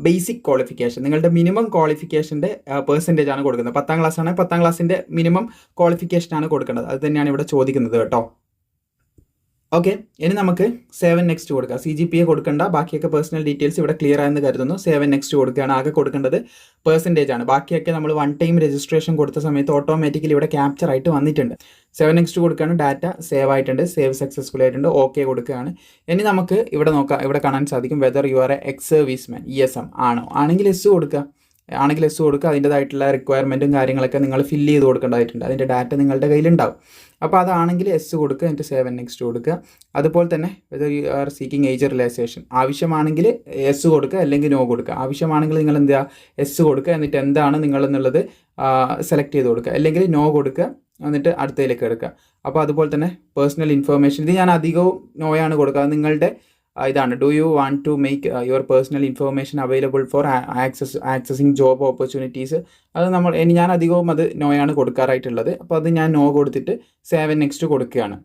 A: ബേസിക് ക്വാളിഫിക്കേഷൻ, നിങ്ങളുടെ മിനിമം ക്വാളിഫിക്കേഷൻ്റെ പെർസെൻറ്റേജ് ആണ് കൊടുക്കുന്നത്. 10ാം ക്ലാസ് ആണ്, 10ാം ക്ലാസ്സിൻ്റെ മിനിമം ക്വാളിഫിക്കേഷനാണ് കൊടുക്കേണ്ടത്. അത് തന്നെയാണ് ഇവിടെ ചോദിക്കുന്നത് കേട്ടോ. ഓക്കെ, ഇനി നമുക്ക് 7 നെക്സ്റ്റ് കൊടുക്കുക. CGPA കൊടുക്കേണ്ട, ബാക്കിയൊക്കെ പേഴ്സണൽ ഡീറ്റെയിൽസ് ഇവിടെ ക്ലിയർ ആയെന്ന് കരുതുന്നു. 7 നെക്സ്റ്റ് കൊടുക്കുകയാണ്. ആകെ കൊടുക്കേണ്ടത് പെർസെൻറ്റേജ് ആണ്. ബാക്കിയൊക്കെ നമ്മൾ 1 ടൈം രജിസ്ട്രേഷൻ കൊടുത്ത സമയത്ത് ഓട്ടോമാറ്റിക്കലി ഇവിടെ ക്യാപ്ചർ ആയിട്ട് വന്നിട്ടുണ്ട്. 7 നെക്സ്റ്റ് കൊടുക്കുകയാണ്. ഡാറ്റ സേവ് ആയിട്ടുണ്ട്, സേവ് സക്സസ്ഫുൾ ആയിട്ടുണ്ട്. ഓക്കെ കൊടുക്കുകയാണ്. ഇനി നമുക്ക് ഇവിടെ നോക്കാം, ഇവിടെ കാണാൻ സാധിക്കും whether you are A ex serviceman, ESM ആണോ, ആണെങ്കിൽ എസ് കൊടുക്കുക. അതിൻ്റെതായിട്ടുള്ള റിക്വയർമെൻറ്റും കാര്യങ്ങളൊക്കെ നിങ്ങൾ ഫില്ല് ചെയ്ത് കൊടുക്കേണ്ടതായിട്ടുണ്ട്. അതിൻ്റെ ഡാറ്റ നിങ്ങളുടെ കയ്യിലുണ്ടാവും. അപ്പോൾ അതാണെങ്കിൽ എസ് കൊടുക്കുക, എന്നിട്ട് 7 നെക്സ്റ്റ് കൊടുക്കുക. അതുപോലെ തന്നെ whether you are seeking age relaxation, ആവശ്യമാണെങ്കിൽ എസ് കൊടുക്കുക, അല്ലെങ്കിൽ നോ കൊടുക്കുക. ആവശ്യമാണെങ്കിൽ നിങ്ങൾ എന്ത് ചെയ്യുക, എസ് കൊടുക്കുക, എന്നിട്ട് എന്താണ് നിങ്ങളെന്നുള്ളത് സെലക്ട് ചെയ്ത് കൊടുക്കുക, അല്ലെങ്കിൽ നോ കൊടുക്കുക, എന്നിട്ട് അടുത്തതിലേക്ക് എടുക്കുക. അപ്പോൾ അതുപോലെ തന്നെ പേഴ്സണൽ ഇൻഫർമേഷൻ, ഇത് ഞാൻ അധികവും നോയാണ് കൊടുക്കുക. നിങ്ങളുടെ ഇതാണ്, do you want to make your personal information available for accessing job opportunities, അത് ഞാൻ അധികവും അത് നോയാണ് കൊടുക്കാറായിട്ടുള്ളത്. അപ്പോൾ അത് ഞാൻ നോ കൊടുത്തിട്ട് 7 നെക്സ്റ്റ് കൊടുക്കുകയാണ്.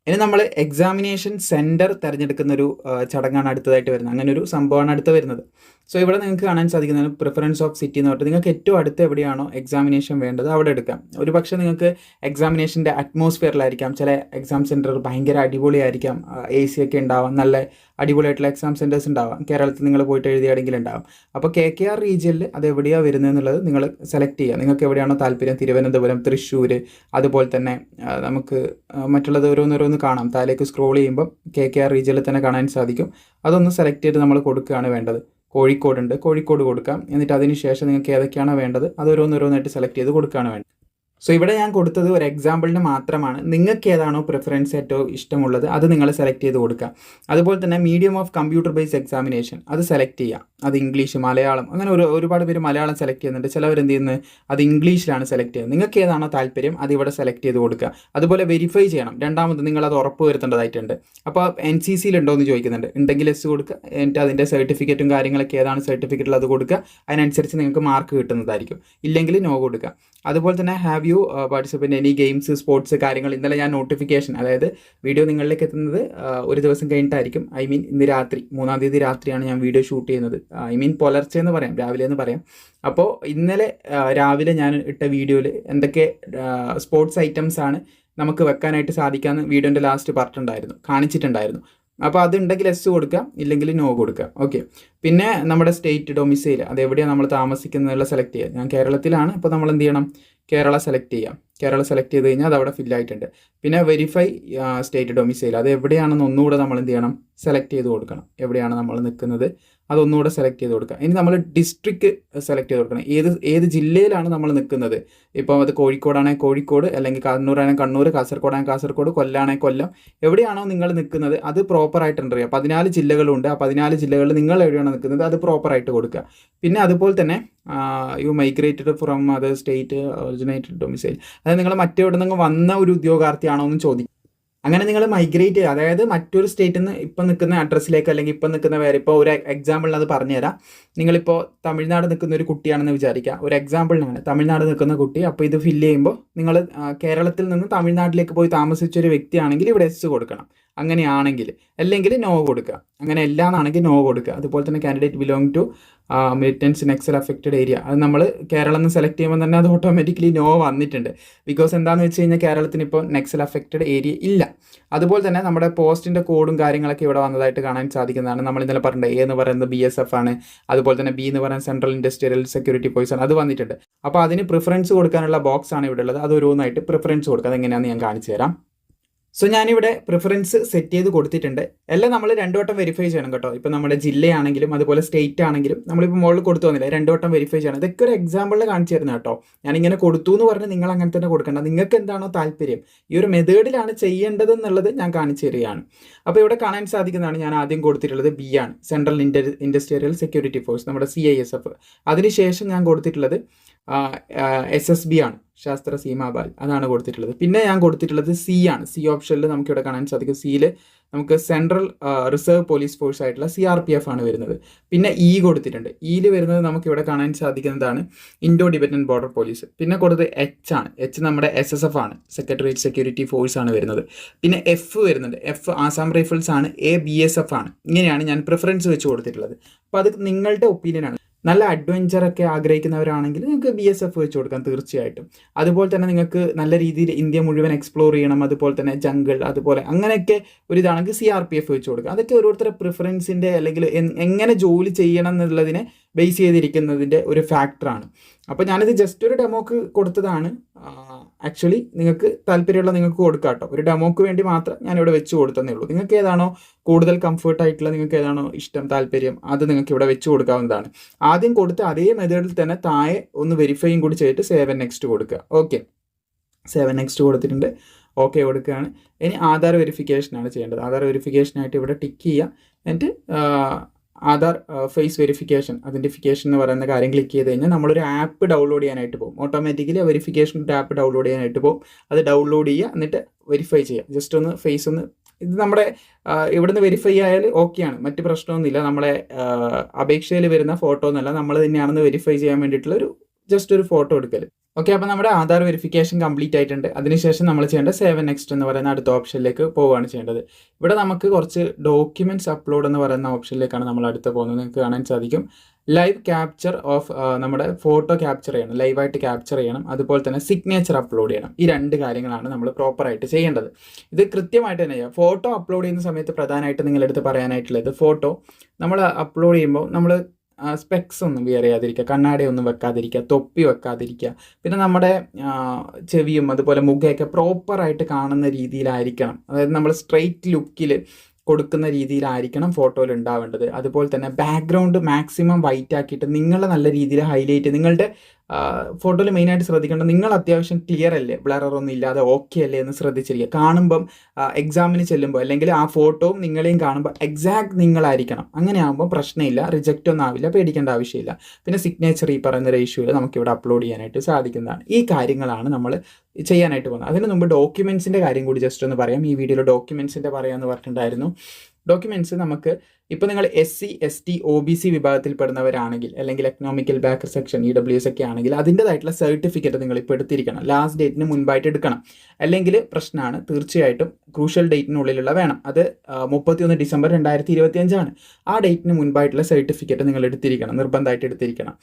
A: ഇനി നമ്മൾ എക്സാമിനേഷൻ സെൻറ്റർ തിരഞ്ഞെടുക്കുന്നൊരു ചടങ്ങാണ് അടുത്തതായിട്ട് വരുന്നത്. അങ്ങനെ ഒരു സംഭവമാണ് അടുത്ത് വരുന്നത്. സോ ഇവിടെ നിങ്ങൾക്ക് കാണാൻ സാധിക്കുന്നത് പ്രിഫറൻസ് ഓഫ് സിറ്റി എന്ന് പറഞ്ഞിട്ട് നിങ്ങൾക്ക് ഏറ്റവും അടുത്ത് എവിടെയാണോ എക്സാമിനേഷൻ വേണ്ടത് അവിടെ എടുക്കാം. ഒരു പക്ഷേ നിങ്ങൾക്ക് എക്സാമിനേഷൻ്റെ അറ്റ്മോസ്ഫിയറിലായിരിക്കാം, ചില എക്സാം സെൻറ്റർ ഭയങ്കര അടിപൊളിയായിരിക്കാം, AC ഒക്കെ ഉണ്ടാവാം, നല്ല അടിപൊളിയായിട്ടുള്ള എക്സാം സെൻറ്റേഴ്സ് ഉണ്ടാവാം. കേരളത്തിൽ നിങ്ങൾ പോയിട്ട് എഴുതിയാണെങ്കിൽ ഉണ്ടാവാം. അപ്പോൾ KKR റീജിയനിൽ അത് എവിടെയാണ് വരുന്നത് എന്നുള്ളത് നിങ്ങൾ സെലക്ട് ചെയ്യുക. നിങ്ങൾക്ക് എവിടെയാണോ താല്പര്യം, തിരുവനന്തപുരം, തൃശ്ശൂർ, അതുപോലെ തന്നെ നമുക്ക് മറ്റുള്ളത് ഓരോന്നോരോന്ന് കാണാം. താഴേക്ക് സ്ക്രോൾ ചെയ്യുമ്പോൾ KKR റീജിയനിൽ തന്നെ കാണാൻ സാധിക്കും. അതൊന്ന് സെലക്ട് ചെയ്ത് നമ്മൾ കൊടുക്കുകയാണ് വേണ്ടത്. കോഴിക്കോട് കൊടുക്കാം. എന്നിട്ട് അതിന് ശേഷം നിങ്ങൾക്ക് ഏതൊക്കെയാണോ വേണ്ടത് അത് ഓരോന്നോരോന്നായിട്ട് സെലക്ട് ചെയ്ത് കൊടുക്കുകയാണ് വേണ്ടത്. സോ ഇവിടെ ഞാൻ കൊടുത്തത് ഒരു എക്സാമ്പിളിന് മാത്രമാണ്. നിങ്ങൾക്ക് ഏതാണോ പ്രിഫറൻസ് ഏറ്റവും ഇഷ്ടമുള്ളത് അത് നിങ്ങൾ സെലക്ട് ചെയ്ത് കൊടുക്കുക. അതുപോലെ തന്നെ medium of computer based examination അത് സെലക്ട് ചെയ്യുക. അത് ഇംഗ്ലീഷ്, മലയാളം, അങ്ങനെ ഒരുപാട് പേര് മലയാളം സെലക്ട് ചെയ്യുന്നുണ്ട്. ചിലവർ എന്ത് ചെയ്യുന്നത് അത് ഇംഗ്ലീഷിലാണ് സെലക്ട് ചെയ്യുന്നത്. നിങ്ങൾക്ക് ഏതാണോ താല്പര്യം അത് ഇവിടെ സെലക്ട് ചെയ്ത് കൊടുക്കുക. അതുപോലെ വെരിഫൈ ചെയ്യണം. രണ്ടാമത് നിങ്ങളത് ഉറപ്പ് വരുത്തേണ്ടതായിട്ടുണ്ട്. അപ്പോൾ NCCയിൽ ഉണ്ടോ എന്ന് ചോദിക്കുന്നുണ്ട്. ഉണ്ടെങ്കിൽ എസ് കൊടുക്കുക. എന്നിട്ട് അതിൻ്റെ സർട്ടിഫിക്കറ്റും കാര്യങ്ങളൊക്കെ ഏതാണ് സർട്ടിഫിക്കറ്റിൽ അത് കൊടുക്കുക. അതിനനുസരിച്ച് നിങ്ങൾക്ക് മാർക്ക് കിട്ടുന്നതായിരിക്കും. ഇല്ലെങ്കിൽ നോ കൊടുക്കുക. അതുപോലെ തന്നെ have you participate any games, sports കാര്യങ്ങൾ. ഇന്നലെ ഞാൻ നോട്ടിഫിക്കേഷൻ, അതായത് വീഡിയോ നിങ്ങളിലേക്ക് എത്തുന്നത് ഒരു ദിവസം കഴിഞ്ഞിട്ടായിരിക്കും. ഇന്ന് രാത്രി 3-ാം തീയതി രാത്രിയാണ് ഞാൻ വീഡിയോ ഷൂട്ട് ചെയ്യുന്നത്. പുലർച്ചെ എന്ന് പറയാം, രാവിലെ എന്ന് പറയാം. അപ്പോൾ ഇന്നലെ രാവിലെ ഞാൻ ഇട്ട വീഡിയോയിൽ എന്തൊക്കെ സ്പോർട്സ് ഐറ്റംസ് ആണ് നമുക്ക് വെക്കാനായിട്ട് സാധിക്കാമെന്ന് വീഡിയോൻ്റെ ലാസ്റ്റ് കാണിച്ചിട്ടുണ്ടായിരുന്നു. അപ്പോൾ അതുണ്ടെങ്കിൽ എസ് കൊടുക്കുക, ഇല്ലെങ്കിൽ നോ കൊടുക്കുക. ഓക്കെ, പിന്നെ നമ്മുടെ സ്റ്റേറ്റ് ഡൊമിസൈൽ അതെവിടെയാണ് നമ്മൾ താമസിക്കുന്നതെല്ലാം സെലക്ട് ചെയ്യുക. ഞാൻ കേരളത്തിലാണ്, അപ്പോൾ നമ്മൾ എന്ത് ചെയ്യണം, കേരള സെലക്ട് ചെയ്യാം. കേരള സെലക്ട് ചെയ്ത് കഴിഞ്ഞാൽ അത് അവിടെ ഫില്ലായിട്ടുണ്ട്. പിന്നെ വെരിഫൈ സ്റ്റേറ്റ് ഡൊമിസൈൽ അത് എവിടെയാണെന്ന് ഒന്നുകൂടെ നമ്മൾ എന്ത് ചെയ്യണം, സെലക്ട് ചെയ്ത് കൊടുക്കണം. എവിടെയാണ് നമ്മൾ നിൽക്കുന്നത് അതൊന്നുകൂടെ സെലക്ട് ചെയ്ത് കൊടുക്കുക. ഇനി നമ്മൾ ഡിസ്ട്രിക്റ്റ് സെലക്ട് ചെയ്ത് കൊടുക്കണം. ഏത് ജില്ലയിലാണ് നമ്മൾ നിൽക്കുന്നത്. ഇപ്പോൾ അത് കോഴിക്കോടാണെങ്കിൽ കോഴിക്കോട്, അല്ലെങ്കിൽ കണ്ണൂരാണെങ്കിൽ കണ്ണൂർ, കാസർഗോഡാണെങ്കിൽ കാസർഗോഡ്, കൊല്ലാണെങ്കിൽ കൊല്ലം, എവിടെയാണോ നിങ്ങൾ നിൽക്കുന്നത് അത് പ്രോപ്പറായിട്ട് എൻ്റർ ചെയ്യുക. 14 ജില്ലകളുണ്ട്. ആ 14 ജില്ലകളിൽ നിങ്ങൾ എവിടെയാണോ നിൽക്കുന്നത് അത് പ്രോപ്പറായിട്ട് കൊടുക്കുക. പിന്നെ അതുപോലെ തന്നെ you migrated from other state originated domicile, അതായത് നിങ്ങൾ മറ്റെവിടെ നിന്ന് വന്ന ഒരു ഉദ്യോഗാർത്ഥിയാണോ എന്ന് ചോദിക്കും. അങ്ങനെ നിങ്ങൾ മൈഗ്രേറ്റ് ചെയ്യുക, അതായത് മറ്റൊരു സ്റ്റേറ്റിൽ നിന്ന് ഇപ്പം നിൽക്കുന്ന അഡ്രസ്സിലേക്ക് അല്ലെങ്കിൽ ഇപ്പം നിൽക്കുന്ന വേറെ, ഇപ്പോൾ ഒരു എക്സാമ്പിളിന് അത് പറഞ്ഞുതരാം. നിങ്ങളിപ്പോൾ തമിഴ്നാട് നിൽക്കുന്ന ഒരു കുട്ടിയാണെന്ന് വിചാരിക്കുക, ഒരു എക്സാമ്പിളിനാണ് തമിഴ്നാട് നിൽക്കുന്ന കുട്ടി. അപ്പോൾ ഇത് ഫില്ല് ചെയ്യുമ്പോൾ നിങ്ങൾ കേരളത്തിൽ നിന്ന് തമിഴ്നാട്ടിലേക്ക് പോയി താമസിച്ച ഒരു വ്യക്തിയാണെങ്കിൽ ഇവിടെ എസ് കൊടുക്കണം, അങ്ങനെയാണെങ്കിൽ. അല്ലെങ്കിൽ നോ കൊടുക്കുക. അങ്ങനെ എല്ലാന്നാണെങ്കിൽ നോ കൊടുക്കുക. അതുപോലെ തന്നെ candidate belong to militants Naxal affected area, അത് നമ്മൾ കേരളം എന്ന് സെലക്ട് ചെയ്യുമ്പോൾ തന്നെ അത് ഓട്ടോമാറ്റിക്കലി നോ വന്നിട്ടുണ്ട്. ബിക്കോസ് എന്താണെന്ന് വെച്ച് കഴിഞ്ഞാൽ കേരളത്തിന് ഇപ്പോൾ നക്സൽ അഫക്റ്റഡ് ഏരിയ ഇല്ല. അതുപോലെ തന്നെ നമ്മുടെ പോസ്റ്റിൻ്റെ കോഡും കാര്യങ്ങളൊക്കെ ഇവിടെ വന്നതായിട്ട് കാണാൻ സാധിക്കുന്നതാണ്. നമ്മൾ ഇന്നലെ പറഞ്ഞത് എ എന്ന് പറയുന്നത് BSF ആണ്, അതുപോലെ തന്നെ ബി എന്ന് പറയുന്നത് സെൻട്രൽ ഇൻഡസ്ട്രിയൽ സെക്യൂരിറ്റി ഫോഴ്സ് ആണ്, അത് വന്നിട്ടുണ്ട്. അപ്പോൾ അതിന് പ്രിഫറൻസ് കൊടുക്കാനുള്ള ബോക്സ് ആണ് ഇവിടെ ഉള്ളത്. അത് ഓരോന്നായിട്ട് പ്രിഫറൻസ് കൊടുക്കുക. അതെങ്ങനെയാണെന്ന് ഞാൻ കാണിച്ചു തരാം. സോ ഞാനിവിടെ പ്രിഫറൻസ് സെറ്റ് ചെയ്ത് കൊടുത്തിട്ടുണ്ട്. എല്ലാം നമ്മൾ 2 വട്ടം വെരിഫൈ ചെയ്യണം കേട്ടോ. ഇപ്പോൾ നമ്മുടെ ജില്ലയാണെങ്കിലും അതുപോലെ സ്റ്റേറ്റ് ആണെങ്കിലും നമ്മളിപ്പോൾ മുകളിൽ കൊടുത്തു വന്നില്ല, 2 വട്ടം വെരിഫൈ ചെയ്യണം. ഇതൊക്കെ ഒരു എക്സാമ്പിളിൽ കാണിച്ചു തരുന്നത് കേട്ടോ. ഞാനിങ്ങനെ കൊടുത്തു എന്ന് പറഞ്ഞ് നിങ്ങൾ അങ്ങനെ തന്നെ കൊടുക്കേണ്ട. നിങ്ങൾക്ക് എന്താണോ താല്പര്യം, ഈ ഒരു മെത്തേഡിലാണ് ചെയ്യേണ്ടത് എന്നുള്ളത് ഞാൻ കാണിച്ചു തരികയാണ്. അപ്പോൾ ഇവിടെ കാണാൻ സാധിക്കുന്നതാണ്, ഞാൻ ആദ്യം കൊടുത്തിട്ടുള്ളത് ബി ആണ്, സെൻട്രൽ ഇൻഡസ്ട്രിയൽ സെക്യൂരിറ്റി ഫോഴ്സ്, നമ്മുടെ CISF. അതിനുശേഷം ഞാൻ കൊടുത്തിട്ടുള്ളത് SSB ആണ്, ശാസ്ത്ര സീമാബാൽ, അതാണ് കൊടുത്തിട്ടുള്ളത്. പിന്നെ ഞാൻ കൊടുത്തിട്ടുള്ളത് സി ആണ്. സി ഓപ്ഷനിൽ നമുക്കിവിടെ കാണാൻ സാധിക്കും. സിയിൽ നമുക്ക് സെൻട്രൽ റിസർവ് പോലീസ് ഫോഴ്സ് ആയിട്ടുള്ള CRPF ആണ് വരുന്നത്. പിന്നെ കൊടുത്തിട്ടുണ്ട്. ഇയിൽ വരുന്നത് നമുക്കിവിടെ കാണാൻ സാധിക്കുന്നതാണ് ഇൻഡോ ടിബറ്റൻ ബോർഡർ പോലീസ്. പിന്നെ കൊടുത്തത് H ആണ്. H നമ്മുടെ SSF ആണ്, സെക്രട്ടേറിയറ്റ് സെക്യൂരിറ്റി ഫോഴ്സ് ആണ് വരുന്നത്. പിന്നെ F വരുന്നുണ്ട്. F ആസാം റൈഫിൾസ് ആണ്. BSF ആണ്. ഇങ്ങനെയാണ് ഞാൻ പ്രിഫറൻസ് വെച്ച് കൊടുത്തിട്ടുള്ളത്. അപ്പോൾ അത് നിങ്ങളുടെ ഒപ്പീനിയനാണ്. നല്ല അഡ്വഞ്ചറൊക്കെ ആഗ്രഹിക്കുന്നവരാണെങ്കിൽ നിങ്ങൾക്ക് BSF വെച്ച് കൊടുക്കാം തീർച്ചയായിട്ടും. അതുപോലെ തന്നെ നിങ്ങൾക്ക് നല്ല രീതിയിൽ ഇന്ത്യ മുഴുവൻ എക്സ്പ്ലോർ ചെയ്യണം, അതുപോലെ തന്നെ ജംഗിൾ, അതുപോലെ അങ്ങനെയൊക്കെ ഒരു ഇതാണെങ്കിൽ CRPF വെച്ച് കൊടുക്കുക. അതൊക്കെ ഓരോരുത്തരുടെ പ്രിഫറൻസിൻ്റെ അല്ലെങ്കിൽ എങ്ങനെ ജോലി ചെയ്യണം എന്നുള്ളതിനെ ബേസ് ചെയ്തിരിക്കുന്നതിൻ്റെ ഒരു ഫാക്ടറാണ്. അപ്പോൾ ഞാനിത് ജസ്റ്റ് ഒരു ഡെമോക്ക് കൊടുത്തതാണ്. ആക്ച്വലി നിങ്ങൾക്ക് താല്പര്യമുള്ള നിങ്ങൾക്ക് കൊടുക്കാം കേട്ടോ. ഒരു ഡെമോക്ക് വേണ്ടി മാത്രം ഞാനിവിടെ വെച്ച് കൊടുത്തതേ ഉള്ളൂ. നിങ്ങൾക്ക് ഏതാണോ കൂടുതൽ കംഫർട്ടായിട്ടുള്ള, നിങ്ങൾക്ക് ഏതാണോ ഇഷ്ടം, താല്പര്യം, അത് നിങ്ങൾക്ക് ഇവിടെ വെച്ച് കൊടുക്കാവുന്നതാണ്. ആദ്യം കൊടുത്ത അതേ മെത്തേഡിൽ തന്നെ താഴെ ഒന്ന് വെരിഫൈയും കൂടി ചെയ്തിട്ട് സേവ് ആൻഡ് നെക്സ്റ്റ് കൊടുക്കുക. ഓക്കെ, സേവ് ആൻഡ് നെക്സ്റ്റ് കൊടുത്തിട്ടുണ്ട്. ഓക്കെ കൊടുക്കുകയാണ്. ഇനി ആധാർ വെരിഫിക്കേഷനാണ് ചെയ്യേണ്ടത്. ആധാർ വെരിഫിക്കേഷനായിട്ട് ഇവിടെ ടിക്ക് ചെയ്യുക. എന്നിട്ട് ആധാർ ഫേസ് വെരിഫിക്കേഷൻ, ഐഡൻറ്റിഫിക്കേഷൻ എന്ന് പറയുന്ന കാര്യം ക്ലിക്ക് ചെയ്ത് കഴിഞ്ഞാൽ നമ്മളൊരു ആപ്പ് ഡൗൺലോഡ് ചെയ്യാനായിട്ട് പോകും. ഓട്ടോമാറ്റിക്കലി വെരിഫിക്കേഷൻ ആപ്പ് ഡൗൺലോഡ് ചെയ്യാനായിട്ട് പോകും. അത് ഡൗൺലോഡ് ചെയ്യുക, എന്നിട്ട് വെരിഫൈ ചെയ്യുക. ജസ്റ്റ് ഒന്ന് ഫേസ് ഒന്ന്, ഇത് നമ്മുടെ ഇവിടുന്ന് വെരിഫൈ ആയാൽ ഓക്കെയാണ്, മറ്റ് പ്രശ്നമൊന്നുമില്ല. നമ്മളെ അപേക്ഷയിൽ വരുന്ന ഫോട്ടോ എന്നല്ല, നമ്മൾ തന്നെയാണെന്ന് വെരിഫൈ ചെയ്യാൻ വേണ്ടിയിട്ടുള്ള ജസ്റ്റ് ഒരു ഫോട്ടോ എടുക്കൽ. ഓക്കെ, അപ്പോൾ നമ്മുടെ ആധാർ വെരിഫിക്കേഷൻ കംപ്ലീറ്റ് ആയിട്ടുണ്ട്. അതിനുശേഷം നമ്മൾ ചെയ്യേണ്ടത് സേവ് ആൻഡ് നെക്സ്റ്റ് എന്ന് പറയുന്ന അടുത്ത ഓപ്ഷനിലേക്ക് പോവുകയാണ് ചെയ്യേണ്ടത്. ഇവിടെ നമുക്ക് കുറച്ച് ഡോക്യുമെൻറ്റ്സ് അപ്ലോഡ് എന്ന് പറയുന്ന ഓപ്ഷനിലേക്കാണ് നമ്മൾ അടുത്ത് പോകുന്നത്. നിങ്ങൾക്ക് കാണാൻ സാധിക്കും ലൈവ് ക്യാപ്ചർ ഓഫ്, നമ്മുടെ ഫോട്ടോ ക്യാപ്ചർ ചെയ്യണം, ലൈവായിട്ട് ക്യാപ്ചർ ചെയ്യണം, അതുപോലെ തന്നെ സിഗ്നേച്ചർ അപ്ലോഡ് ചെയ്യണം. ഈ 2 കാര്യങ്ങളാണ് നമ്മൾ പ്രോപ്പറായിട്ട് ചെയ്യേണ്ടത്. ഇത് കൃത്യമായിട്ട് തന്നെ ചെയ്യാം. ഫോട്ടോ അപ്ലോഡ് ചെയ്യുന്ന സമയത്ത് പ്രധാനമായിട്ട് നിങ്ങളുടെ അടുത്ത് പറയാനായിട്ടുള്ളത്, ഫോട്ടോ നമ്മൾ അപ്ലോഡ് ചെയ്യുമ്പോൾ നമ്മൾ സ്പെക്സ് ഒന്നും വെയർ ചെയ്യാതിരിക്കുക, കണ്ണാടിയൊന്നും വെക്കാതിരിക്കുക, തൊപ്പി വെക്കാതിരിക്കുക. പിന്നെ നമ്മുടെ ചെവിയും അതുപോലെ മുഖമൊക്കെ പ്രോപ്പറായിട്ട് കാണുന്ന രീതിയിലായിരിക്കണം. അതായത് നമ്മൾ സ്ട്രെയിറ്റ് ലുക്കിൽ കൊടുക്കുന്ന രീതിയിലായിരിക്കണം ഫോട്ടോയിൽ ഉണ്ടാവേണ്ടത്. അതുപോലെ തന്നെ ബാക്ക്ഗ്രൗണ്ട് മാക്സിമം വൈറ്റ് ആക്കിയിട്ട് നിങ്ങളെ നല്ല രീതിയിൽ ഹൈലൈറ്റ്, നിങ്ങളുടെ ഫോട്ടോയിൽ മെയിനായിട്ട് ശ്രദ്ധിക്കേണ്ടത് നിങ്ങൾ അത്യാവശ്യം ക്ലിയർ അല്ലേ, ബ്ലറൊന്നും ഇല്ലാതെ ഓക്കെ അല്ലേ എന്ന് ശ്രദ്ധിച്ചിരിക്കുക. കാണുമ്പം എക്സാമിന് ചെല്ലുമ്പോൾ അല്ലെങ്കിൽ ആ ഫോട്ടോവും നിങ്ങളെയും കാണുമ്പോൾ എക്സാക്ട് നിങ്ങളായിരിക്കണം. അങ്ങനെ ആകുമ്പോൾ പ്രശ്നമില്ല, റിജക്റ്റ് ഒന്നും ആവില്ല, പേടിക്കേണ്ട ആവശ്യമില്ല. പിന്നെ സിഗ്നേച്ചർ ഈ പറയുന്ന റേഷ്യോയിൽ നമുക്കിവിടെ അപ്ലോഡ് ചെയ്യാനായിട്ട് സാധിക്കുന്നതാണ്. ഈ കാര്യങ്ങളാണ് നമ്മൾ ചെയ്യാനായിട്ട് പോകുന്നത്. അതിന് മുമ്പ് ഡോക്യുമെൻസിൻ്റെ കാര്യം കൂടി ജസ്റ്റ് ഒന്ന് പറയാം. ഈ വീഡിയോയിൽ ഡോക്യുമെൻസിൻ്റെ പറയാമെന്ന് പറഞ്ഞിട്ടുണ്ടായിരുന്നു. ഡോക്യുമെൻറ്റ്സ് നമുക്ക് ഇപ്പോൾ നിങ്ങൾ SC ST OBC വിഭാഗത്തിൽപ്പെടുന്നവരാണെങ്കിൽ, അല്ലെങ്കിൽ എക്കണോമിക്കൽ ബാക്കർ സെക്ഷൻ EWS ഒക്കെ ആണെങ്കിൽ അതിൻ്റെതായിട്ടുള്ള സർട്ടിഫിക്കറ്റ് നിങ്ങൾ ഇപ്പോൾ എടുത്തിരിക്കണം. ലാസ്റ്റ് ഡേറ്റിന് മുൻപായിട്ട് എടുക്കണം, അല്ലെങ്കിൽ പ്രശ്നമാണ്. തീർച്ചയായിട്ടും ക്രൂഷ്യൽ ഡേറ്റിനുള്ളിലുള്ള വേണം. അത് 31 ഡിസംബർ 2025 ആണ്. ആ ഡേറ്റിന് മുൻപായിട്ടുള്ള സർട്ടിഫിക്കറ്റ് നിങ്ങൾ എടുത്തിരിക്കണം, നിർബന്ധമായിട്ട് എടുത്തിരിക്കണം.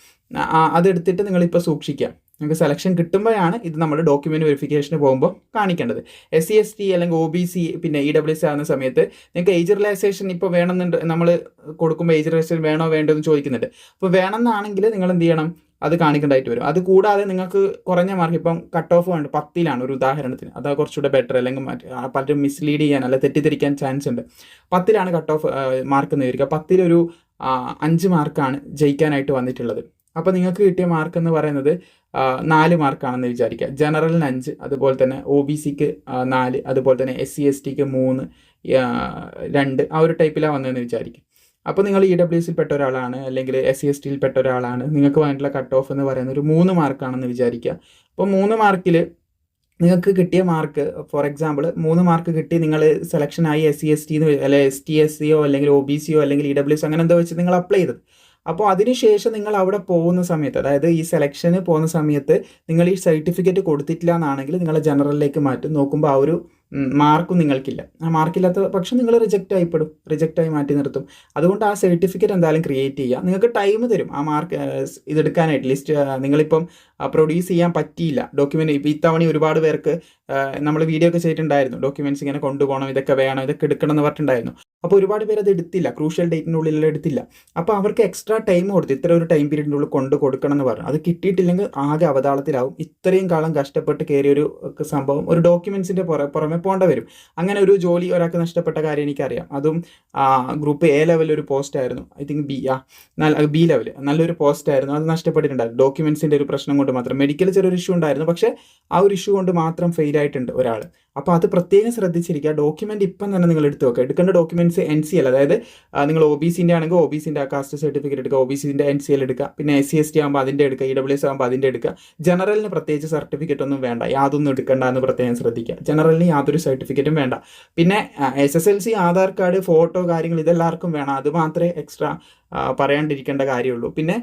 A: അതെടുത്തിട്ട് നിങ്ങളിപ്പോൾ സൂക്ഷിക്കുക. നിങ്ങൾക്ക് സെലക്ഷൻ കിട്ടുമ്പോഴാണ് ഇത് നമ്മൾ ഡോക്യുമെൻറ്റ് വെരിഫിക്കേഷന് പോകുമ്പോൾ കാണിക്കേണ്ടത്. SC ST അല്ലെങ്കിൽ OBC പിന്നെ EWS ആകുന്ന സമയത്ത് നിങ്ങൾക്ക് ഏജ് റിലാക്സേഷൻ ഇപ്പോൾ വേണമെന്നുണ്ട്, നമ്മൾ കൊടുക്കുമ്പോൾ ഏജ് റിലാക്സേഷൻ വേണോ വേണ്ടോ എന്ന് ചോദിക്കുന്നുണ്ട്. അപ്പോൾ വേണമെന്നാണെങ്കിൽ നിങ്ങൾ എന്ത് ചെയ്യണം, അത് കാണിക്കേണ്ടതായിട്ട് വരും. അത് കൂടാതെ നിങ്ങൾക്ക് കുറഞ്ഞ മാർക്ക്, ഇപ്പം കട്ട് ഓഫ് വേണ്ട 10ലാണ് ഒരു ഉദാഹരണത്തിന്, അത് കുറച്ചുകൂടെ ബെറ്റർ, അല്ലെങ്കിൽ പലരും മിസ്ലീഡ് ചെയ്യാൻ അല്ല തെറ്റിദ്ധരിക്കാൻ ചാൻസ് ഉണ്ട്. 10ലാണ് കട്ട് ഓഫ് മാർക്ക് എന്ന് വിചാരിക്കുക. 10ലൊരു 5 മാർക്കാണ് ജയിക്കാനായിട്ട് വന്നിട്ടുള്ളത്. അപ്പോൾ നിങ്ങൾക്ക് കിട്ടിയ മാർക്ക് എന്ന് പറയുന്നത് 4 മാർക്കാണെന്ന് വിചാരിക്കുക. ജനറലിന് 5, അതുപോലെ തന്നെ OBCക്ക് 4, അതുപോലെ തന്നെ SC STക്ക് 3, 2, ആ ഒരു ടൈപ്പിലാണ് വന്നതെന്ന് വിചാരിക്കും. അപ്പോൾ നിങ്ങൾ EWSൽ പെട്ട ഒരാളാണ്, അല്ലെങ്കിൽ SC STയിൽ പെട്ട ഒരാളാണ്, നിങ്ങൾക്ക് വേണ്ടിയിട്ടുള്ള കട്ട് ഓഫ് എന്ന് പറയുന്നത് ഒരു 3 മാർക്കാണെന്ന് വിചാരിക്കുക. അപ്പോൾ 3 മാർക്കിൽ നിങ്ങൾക്ക് കിട്ടിയ മാർക്ക് ഫോർ എക്സാമ്പിൾ 3 മാർക്ക് കിട്ടി, നിങ്ങൾ സെലക്ഷനായി SC ST അല്ലെങ്കിൽ ST SCയോ അല്ലെങ്കിൽ OBCയോ അല്ലെങ്കിൽ EWS അങ്ങനെ എന്തോ വെച്ച് നിങ്ങൾ അപ്ലൈ ചെയ്തത്. അപ്പോൾ അതിനുശേഷം നിങ്ങൾ അവിടെ പോകുന്ന സമയത്ത്, അതായത് ഈ സെലക്ഷന് പോകുന്ന സമയത്ത് നിങ്ങൾ ഈ സർട്ടിഫിക്കറ്റ് കൊടുത്തിട്ടില്ല എന്നാണെങ്കിൽ നിങ്ങളെ ജനറലിലേക്ക് മാറ്റും. നോക്കുമ്പോൾ ആ ഒരു മാർക്കും നിങ്ങൾക്കില്ല. ആ മാർക്കില്ലാത്ത പക്ഷം നിങ്ങൾ റിജക്റ്റായി മാറ്റി നിർത്തും. അതുകൊണ്ട് ആ സർട്ടിഫിക്കറ്റ് എന്തായാലും ക്രിയേറ്റ് ചെയ്യുക. നിങ്ങൾക്ക് ടൈം തരും ആ മാർക്ക് ഇതെടുക്കാനായിട്ട്. ലിസ്റ്റ് നിങ്ങളിപ്പം പ്രൊഡ്യൂസ് ചെയ്യാൻ പറ്റിയില്ല ഡോക്യുമെൻറ്റ്. ഇപ്പോൾ ഇത്തവണ ഒരുപാട് പേർക്ക് നമ്മൾ വീഡിയോ ഒക്കെ ചെയ്തിട്ടുണ്ടായിരുന്നു, ഡോക്യുമെൻറ്റ്സ് ഇങ്ങനെ കൊണ്ടുപോകണം, ഇതൊക്കെ വേണം, ഇതൊക്കെ എടുക്കണം എന്ന് പറഞ്ഞിട്ടുണ്ടായിരുന്നു. അപ്പോൾ ഒരുപാട് പേര് അത് എടുത്തില്ല, ക്രൂഷ്യൽ ഡേറ്റിനുള്ളിൽ എടുത്തില്ല. അപ്പോൾ അവർക്ക് എക്സ്ട്രാ ടൈം കൊടുത്ത് ഇത്ര ഒരു ടൈം പീരീഡിനുള്ളിൽ കൊടുക്കണം എന്ന് പറഞ്ഞു. അത് കിട്ടിയിട്ടില്ലെങ്കിൽ ആകെ അവതാളത്തിലാവും. ഇത്രയും കാലം കഷ്ടപ്പെട്ട് കയറിയൊരു സംഭവം ഒരു ഡോക്യുമെൻറ്റ്സിൻ്റെ പുറമെ പോകേണ്ട വരും. അങ്ങനെ ഒരു ജോലി ഒരാൾക്ക് നഷ്ടപ്പെട്ട കാര്യം എനിക്കറിയാം. അതും ഗ്രൂപ്പ് A ലെവലിൽ ഒരു പോസ്റ്റ് ആയിരുന്നു, ഐ തിങ്ക് B ലെവൽ നല്ലൊരു പോസ്റ്റ് ആയിരുന്നു. അത് നഷ്ടപ്പെട്ടിട്ടുണ്ടായിരുന്നു ഡോക്യുമെൻറ്റ്സിൻ്റെ ഒരു പ്രശ്നം കൊണ്ട് മാത്രം. മെഡിക്കൽ ചെറിയൊരു ഇഷ്യൂ ഉണ്ടായിരുന്നു, പക്ഷേ ആ ഒരു ഇഷ്യൂ കൊണ്ട് മാത്രം ഫെയിൽ ആയിട്ടുണ്ട് ഒരാൾ. അപ്പോൾ അത് പ്രത്യേകം ശ്രദ്ധിച്ചിരിക്കുക. ഡോക്യുമെൻറ്റ് ഇപ്പം തന്നെ നിങ്ങൾ എടുത്ത് വെക്കുക. എടുക്കേണ്ട ഡോക്യുമെൻറ്റ്സ് NCL, അതായത് നിങ്ങൾ OBCൻ്റെ ആണെങ്കിൽ OBCൻ്റെ കാസ്റ്റ് സർട്ടിഫിക്കറ്റ് എടുക്കുക, OBCൻ്റെ NCL എടുക്കുക. പിന്നെ SC ST ആകുമ്പോൾ അതിൻ്റെ എടുക്കുക, EWS ആകുമ്പോൾ അതിൻ്റെ എടുക്കുക. ജനറലിന് പ്രത്യേകിച്ച് സർട്ടിഫിക്കറ്റ് ഒന്നും വേണ്ട, യാതൊന്നും എടുക്കേണ്ട എന്ന് പ്രത്യേകം ശ്രദ്ധിക്കുക. ജനറലിന് യാതൊരു സർട്ടിഫിക്കറ്റും വേണ്ട. പിന്നെ SSLC, ആധാർ കാർഡ്, ഫോട്ടോ കാര്യങ്ങൾ ഇതെല്ലാവർക്കും വേണം. അത് മാത്രമേ എക്സ്ട്രാ പറയാണ്ടിരിക്കേണ്ട കാര്യമുള്ളൂ. പിന്നെ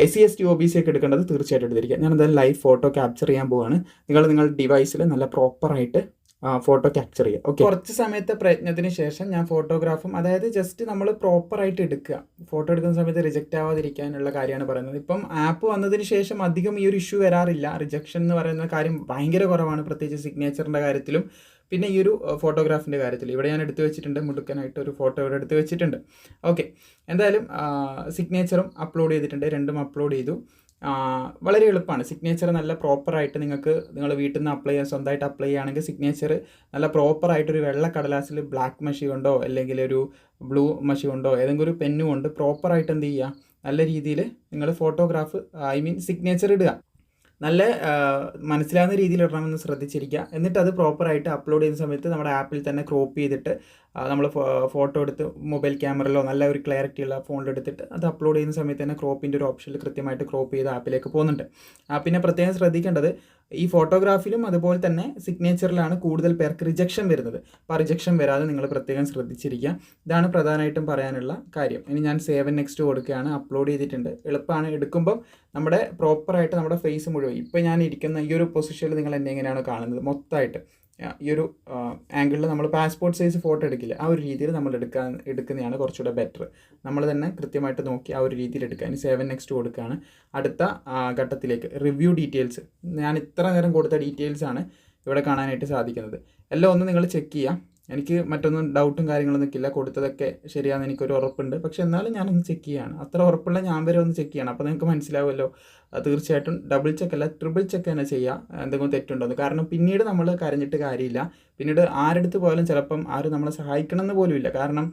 A: SC ST OBC ഒക്കെ എടുക്കേണ്ടത് തീർച്ചയായിട്ടും എടുത്തിരിക്കുക. ഞാൻ എന്തായാലും ലൈവ് ഫോട്ടോ ക്യാപ്ചർ ചെയ്യാൻ പോവുകയാണ്. നിങ്ങളുടെ ഡിവൈസിൽ നല്ല പ്രോപ്പറായിട്ട് ഫോട്ടോ ക്യാപ്ചർ ചെയ്യുക. ഓക്കെ, കുറച്ച് സമയത്തെ പ്രയത്നത്തിന് ശേഷം ഞാൻ ഫോട്ടോഗ്രാഫും, അതായത് ജസ്റ്റ് നമ്മൾ പ്രോപ്പറായിട്ട് എടുക്കുക. ഫോട്ടോ എടുക്കുന്ന സമയത്ത് റിജക്റ്റ് ആവാതിരിക്കാനുള്ള കാര്യമാണ് പറയുന്നത്. ഇപ്പം ആപ്പ് വന്നതിന് ശേഷം അധികം ഈ ഒരു ഇഷ്യൂ വരാറില്ല. റിജക്ഷൻ എന്ന് പറയുന്ന കാര്യം ഭയങ്കര കുറവാണ്, പ്രത്യേകിച്ച് സിഗ്നേച്ചറിൻ്റെ കാര്യത്തിലും പിന്നെ ഈ ഒരു ഫോട്ടോഗ്രാഫിൻ്റെ കാര്യത്തിൽ. ഇവിടെ ഞാൻ എടുത്തു വെച്ചിട്ടുണ്ട്, മുടുക്കനായിട്ട് ഒരു ഫോട്ടോ ഇവിടെ എടുത്ത് വെച്ചിട്ടുണ്ട്. ഓക്കെ, എന്തായാലും സിഗ്നേച്ചറും അപ്ലോഡ് ചെയ്തിട്ടുണ്ട്, രണ്ടും അപ്ലോഡ് ചെയ്തു. വളരെ എളുപ്പമാണ്. സിഗ്നേച്ചർ നല്ല പ്രോപ്പറായിട്ട് നിങ്ങൾ വീട്ടിൽ നിന്ന് സ്വന്തമായിട്ട് അപ്ലൈ ചെയ്യുകയാണെങ്കിൽ സിഗ്നേച്ചർ നല്ല പ്രോപ്പറായിട്ടൊരു വെള്ള കടലാസിൽ ബ്ലാക്ക് മഷി കൊണ്ടോ അല്ലെങ്കിൽ ഒരു ബ്ലൂ മഷി കൊണ്ടോ ഏതെങ്കിലും ഒരു പെന്നു കൊണ്ട് പ്രോപ്പറായിട്ട് എന്ത് ചെയ്യുക, നല്ല രീതിയിൽ നിങ്ങൾ ഫോട്ടോഗ്രാഫ് സിഗ്നേച്ചർ ഇടുക. നല്ല മനസ്സിലാവുന്ന രീതിയിൽ ഇടണമെന്ന് ശ്രദ്ധിച്ചിരിക്കുക. എന്നിട്ട് അത് പ്രോപ്പറായിട്ട് അപ്ലോഡ് ചെയ്യുന്ന സമയത്ത് നമ്മുടെ ആപ്പിൽ തന്നെ ക്രോപ്പ് ചെയ്തിട്ട് നമ്മൾ ഫോട്ടോ എടുത്ത് മൊബൈൽ ക്യാമറയിലോ നല്ല ഒരു ക്ലാരിറ്റി ഉള്ള ഫോണിലെടുത്തിട്ട് അത് അപ്ലോഡ് ചെയ്യുന്ന സമയത്ത് തന്നെ ക്രോപ്പിൻ്റെ ഒരു ഓപ്ഷനിൽ കൃത്യമായിട്ട് ക്രോപ്പ് ചെയ്ത് ആപ്പിലേക്ക് പോകുന്നുണ്ട്. പിന്നെ പ്രത്യേകം ശ്രദ്ധിക്കേണ്ടത് ഈ ഫോട്ടോഗ്രാഫിലും അതുപോലെ തന്നെ സിഗ്നേച്ചറിലാണ് കൂടുതൽ പേർക്ക് റിജക്ഷൻ വരുന്നത്. അപ്പോൾ റിജക്ഷൻ വരാതെ നിങ്ങൾ പ്രത്യേകം ശ്രദ്ധിച്ചിരിക്കുക. ഇതാണ് പ്രധാനമായിട്ടും പറയാനുള്ള കാര്യം. ഇനി ഞാൻ സേവ് നെക്സ്റ്റ് കൊടുക്കുകയാണ്. അപ്ലോഡ് ചെയ്തിട്ടുണ്ട്. എളുപ്പമാണ്. എടുക്കുമ്പോൾ നമ്മുടെ പ്രോപ്പറായിട്ട് നമ്മുടെ ഫേസ് മുഴുവൻ, ഇപ്പോൾ ഞാൻ ഇരിക്കുന്ന ഈ ഒരു പൊസിഷനിൽ നിങ്ങൾ എന്നെ എങ്ങനെയാണ് കാണുന്നത് മൊത്തമായിട്ട് ഈ ഒരു ആംഗിളിൽ നമ്മൾ പാസ്പോർട്ട് സൈസ് ഫോട്ടോ എടുക്കില്ല, ആ ഒരു രീതിയിൽ നമ്മൾ എടുക്കുന്നതാണ് കുറച്ചുകൂടെ ബെറ്റർ. നമ്മൾ തന്നെ കൃത്യമായിട്ട് നോക്കി ആ ഒരു രീതിയിൽ എടുക്കുക. ഇനി സേവ് നെക്സ്റ്റ് കൊടുക്കുകയാണ്. അടുത്ത ഘട്ടത്തിലേക്ക് റിവ്യൂ ഡീറ്റെയിൽസ്, ഞാൻ ഇത്ര നേരം കൊടുത്ത ഡീറ്റെയിൽസാണ് ഇവിടെ കാണാനായിട്ട് സാധിക്കുന്നത്. എല്ലാം ഒന്ന് നിങ്ങൾ ചെക്ക് ചെയ്യാം. എനിക്ക് മറ്റൊന്നും ഡൗട്ടും കാര്യങ്ങളൊന്നും ഇല്ല, കൊടുത്തതൊക്കെ ശരിയാണെന്ന് എനിക്കൊരു ഉറപ്പുണ്ട്. പക്ഷെ എന്നാലും ഞാനൊന്ന് ചെക്ക് ചെയ്യുകയാണ്. അത്ര ഉറപ്പുള്ള ഞാൻ വരെ ഒന്ന് ചെക്ക് ചെയ്യണം. അപ്പോൾ നിങ്ങൾക്ക് മനസ്സിലാവുമല്ലോ. തീർച്ചയായിട്ടും ഡബിൾ ചെക്ക് അല്ല, ട്രിപ്പിൾ ചെക്ക് തന്നെ ചെയ്യുക, എന്തെങ്കിലും തെറ്റുണ്ടോയെന്ന്. കാരണം പിന്നീട് നമ്മൾ കരഞ്ഞിട്ട് കാര്യമില്ല. പിന്നീട് ആരെടുത്ത് പോയാലും ചിലപ്പം ആരും നമ്മളെ സഹായിക്കണമെന്ന് പോലും ഇല്ല. കാരണം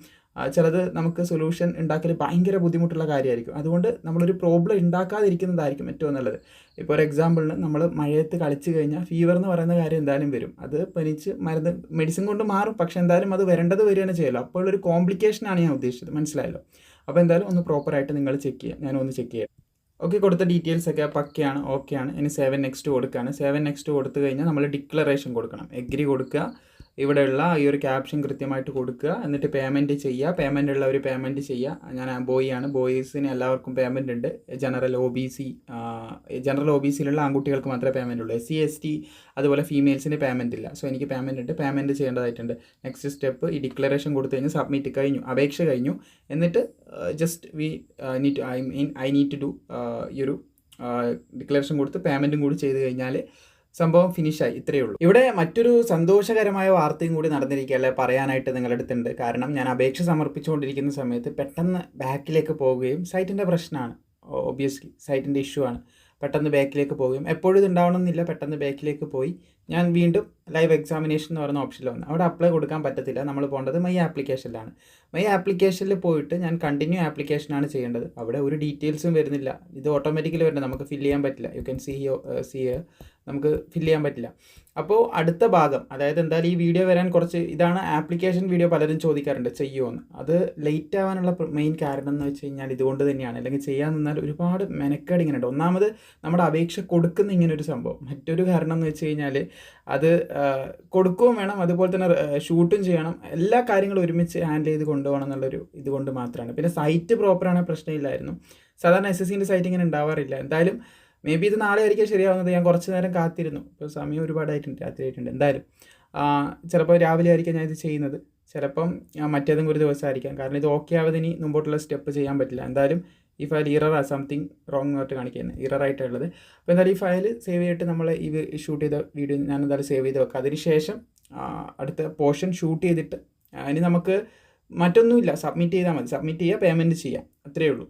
A: ചിലത് നമുക്ക് സൊല്യൂഷൻ ഉണ്ടാക്കൽ ഭയങ്കര ബുദ്ധിമുട്ടുള്ള കാര്യമായിരിക്കും. അതുകൊണ്ട് നമ്മളൊരു പ്രോബ്ലം ഉണ്ടാക്കാതിരിക്കുന്നതായിരിക്കും ഏറ്റവും നല്ലത്. ഇപ്പോൾ ഒരു എക്സാമ്പിളിന് നമ്മൾ മഴയത്ത് കളിച്ച് കഴിഞ്ഞാൽ ഫീവർ എന്ന് പറയുന്ന കാര്യം എന്തായാലും വരും. അത് പനിച്ച് മെഡിസിൻ കൊണ്ട് മാറും, പക്ഷെ എന്തായാലും അത് വരികയാണ് ചെയ്യല്ലോ. അപ്പോൾ ഒരു കോംപ്ലിക്കേഷനാണ് ഞാൻ ഉദ്ദേശിച്ചത്, മനസ്സിലായല്ലോ. അപ്പോൾ എന്തായാലും ഒന്ന് പ്രോപ്പറായിട്ട് നിങ്ങൾ ചെക്ക് ചെയ്യുക. ഞാനൊന്ന് ചെക്ക് ചെയ്യാം. ഓക്കെ, കൊടുത്ത ഡീറ്റെയിൽസ് ഒക്കെ പക്കയാണ്, ഓക്കെയാണ്. ഇനി സേവ് നെക്സ്റ്റ് കൊടുക്കുകയാണ്. സേവ് നെക്സ്റ്റ് കൊടുത്തു കഴിഞ്ഞാൽ നമ്മൾ ഡിക്ലറേഷൻ കൊടുക്കണം. എഗ്രി കൊടുക്കുക. ഇവിടെയുള്ള ഈ ഒരു ക്യാപ്ഷൻ കൃത്യമായിട്ട് കൊടുക്കുക. എന്നിട്ട് പേയ്മെൻറ്റ് ചെയ്യുക. പേയ്മെൻ്റ് ഉള്ളവർ പേയ്മെൻറ്റ് ചെയ്യുക. ഞാൻ ബോയിയാണ്, ബോയ്സിന് എല്ലാവർക്കും പേയ്മെൻ്റ് ഉണ്ട്. ജനറൽ ഒ ബി സിയിലുള്ള ആൺകുട്ടികൾക്ക് മാത്രമേ പേയ്മെൻ്റ് ഉള്ളൂ. SC ST അതുപോലെ ഫീമെയിൽസിന് പേയ്മെൻ്റ് ഇല്ല. സോ എനിക്ക് പേയ്മെൻ്റ് ഉണ്ട്, പേയ്മെൻറ്റ് ചെയ്യേണ്ടതായിട്ടുണ്ട്. നെക്സ്റ്റ് സ്റ്റെപ്പ് ഈ ഡിക്ലറേഷൻ കൊടുത്തു കഴിഞ്ഞാൽ സബ്മിറ്റ് കഴിഞ്ഞു, അപേക്ഷ കഴിഞ്ഞു. എന്നിട്ട് just I need to do ഈ ഒരു ഡിക്ലറേഷൻ കൊടുത്ത് പേയ്മെൻറ്റും കൂടി ചെയ്ത് കഴിഞ്ഞാൽ സംഭവം ഫിനിഷായി. ഇത്രയേ ഉള്ളൂ. ഇവിടെ മറ്റൊരു സന്തോഷകരമായ വാർത്തയും കൂടി നടന്നിരിക്കുകയല്ലേ പറയാനായിട്ട് നിങ്ങളുടെ അടുത്തുണ്ട്. കാരണം ഞാൻ അപേക്ഷ സമർപ്പിച്ചുകൊണ്ടിരിക്കുന്ന സമയത്ത് പെട്ടെന്ന് ബാക്കിലേക്ക് പോവുകയും, സൈറ്റിൻ്റെ പ്രശ്നമാണ്, ഒബ്വിയസ്ലി സൈറ്റിൻ്റെ ഇഷ്യൂ ആണ്, പെട്ടെന്ന് ബാക്കിലേക്ക് പോവുകയും, എപ്പോഴും ഇത് ഉണ്ടാവണമെന്നില്ല, പെട്ടെന്ന് ബാക്കിലേക്ക് പോയി. ഞാൻ വീണ്ടും ലൈവ് എക്സാമിനേഷൻ എന്ന് പറയുന്ന ഓപ്ഷനിൽ വന്നു. അവിടെ അപ്ലൈ കൊടുക്കാൻ പറ്റത്തില്ല. നമ്മൾ പോകേണ്ടത് മൈ ആപ്ലിക്കേഷനിലാണ്. മൈ ആപ്ലിക്കേഷനിൽ പോയിട്ട് ഞാൻ കണ്ടിന്യൂ ആപ്ലിക്കേഷനാണ് ചെയ്യേണ്ടത്. അവിടെ ഒരു ഡീറ്റെയിൽസും വരുന്നില്ല. ഇത് ഓട്ടോമാറ്റിക്കലി വരുന്നത്, നമുക്ക് ഫില്ല് ചെയ്യാൻ പറ്റില്ല. യു ക്യാൻ സീ നമുക്ക് ഫില്ല് ചെയ്യാൻ പറ്റില്ല. അപ്പോൾ അടുത്ത ഭാഗം, അതായത് എന്തായാലും ഈ വീഡിയോ വരാൻ കുറച്ച്, ഇതാണ് ആപ്ലിക്കേഷൻ വീഡിയോ പലരും ചോദിക്കാറുണ്ട് ചെയ്യുമോയെന്ന്. അത് ലേറ്റ് ആവാനുള്ള മെയിൻ കാരണം എന്ന് വെച്ച് കഴിഞ്ഞാൽ ഇതുകൊണ്ട് തന്നെയാണ്. അല്ലെങ്കിൽ ചെയ്യാൻ നിന്നാൽ ഒരുപാട് മെനക്കേട് ഇങ്ങനെ ഉണ്ട്. ഒന്നാമത് നമ്മുടെ അപേക്ഷ കൊടുക്കുന്ന ഇങ്ങനെ ഒരു സംഭവം. മറ്റൊരു കാരണം എന്ന് വെച്ച് കഴിഞ്ഞാൽ അത് കൊടുക്കുകയും വേണം, അതുപോലെ തന്നെ ഷൂട്ടും ചെയ്യണം, എല്ലാ കാര്യങ്ങളും ഒരുമിച്ച് ഹാൻഡിൽ ചെയ്ത് കൊണ്ടുപോകണം എന്നുള്ളൊരു ഇതുകൊണ്ട് മാത്രമാണ്. പിന്നെ സൈറ്റ് പ്രോപ്പറാണെങ്കിൽ പ്രശ്നമില്ലായിരുന്നു. സാധാരണ SSCൻ്റെ സൈറ്റ് ഇങ്ങനെ ഉണ്ടാവാറില്ല. എന്തായാലും മേ ബി ഇത് നാളെ ആയിരിക്കും ശരിയാവുന്നത്. ഞാൻ കുറച്ച് നേരം കാത്തിരുന്നു. ഇപ്പോൾ സമയം ഒരുപാടായിട്ടുണ്ട്, രാത്രി ആയിട്ടുണ്ട്. എന്തായാലും ചിലപ്പോൾ രാവിലെ ആയിരിക്കും ഞാൻ ഇത് ചെയ്യുന്നത്, ചിലപ്പം മറ്റേതെങ്കിലും ഒരു ദിവസമായിരിക്കാം. കാരണം ഇത് ഓക്കെ ആവാതെ ഇനി മുമ്പോട്ടുള്ള സ്റ്റെപ്പ് ചെയ്യാൻ പറ്റില്ല. എന്തായാലും ഈ ഫയൽ ഇറർ സംതിങ് റോങ് ആയിട്ട് കാണിക്കുന്നത്, ഇററായിട്ടുള്ളത്. അപ്പോൾ എന്തായാലും ഈ ഫയൽ സേവ് ചെയ്തിട്ട് നമ്മൾ ഈ ഷൂട്ട് ചെയ്ത വീഡിയോ ഞാൻ എന്തായാലും സേവ് ചെയ്ത് വെക്കാം. അതിനുശേഷം അടുത്ത പോർഷൻ ഷൂട്ട് ചെയ്തിട്ട് ഇനി നമുക്ക് മറ്റൊന്നുമില്ല, സബ്മിറ്റ് ചെയ്താൽ മതി. സബ്മിറ്റ് ചെയ്യുക, പേയ്മെൻറ്റ് ചെയ്യാം, അത്രയേ ഉള്ളൂ.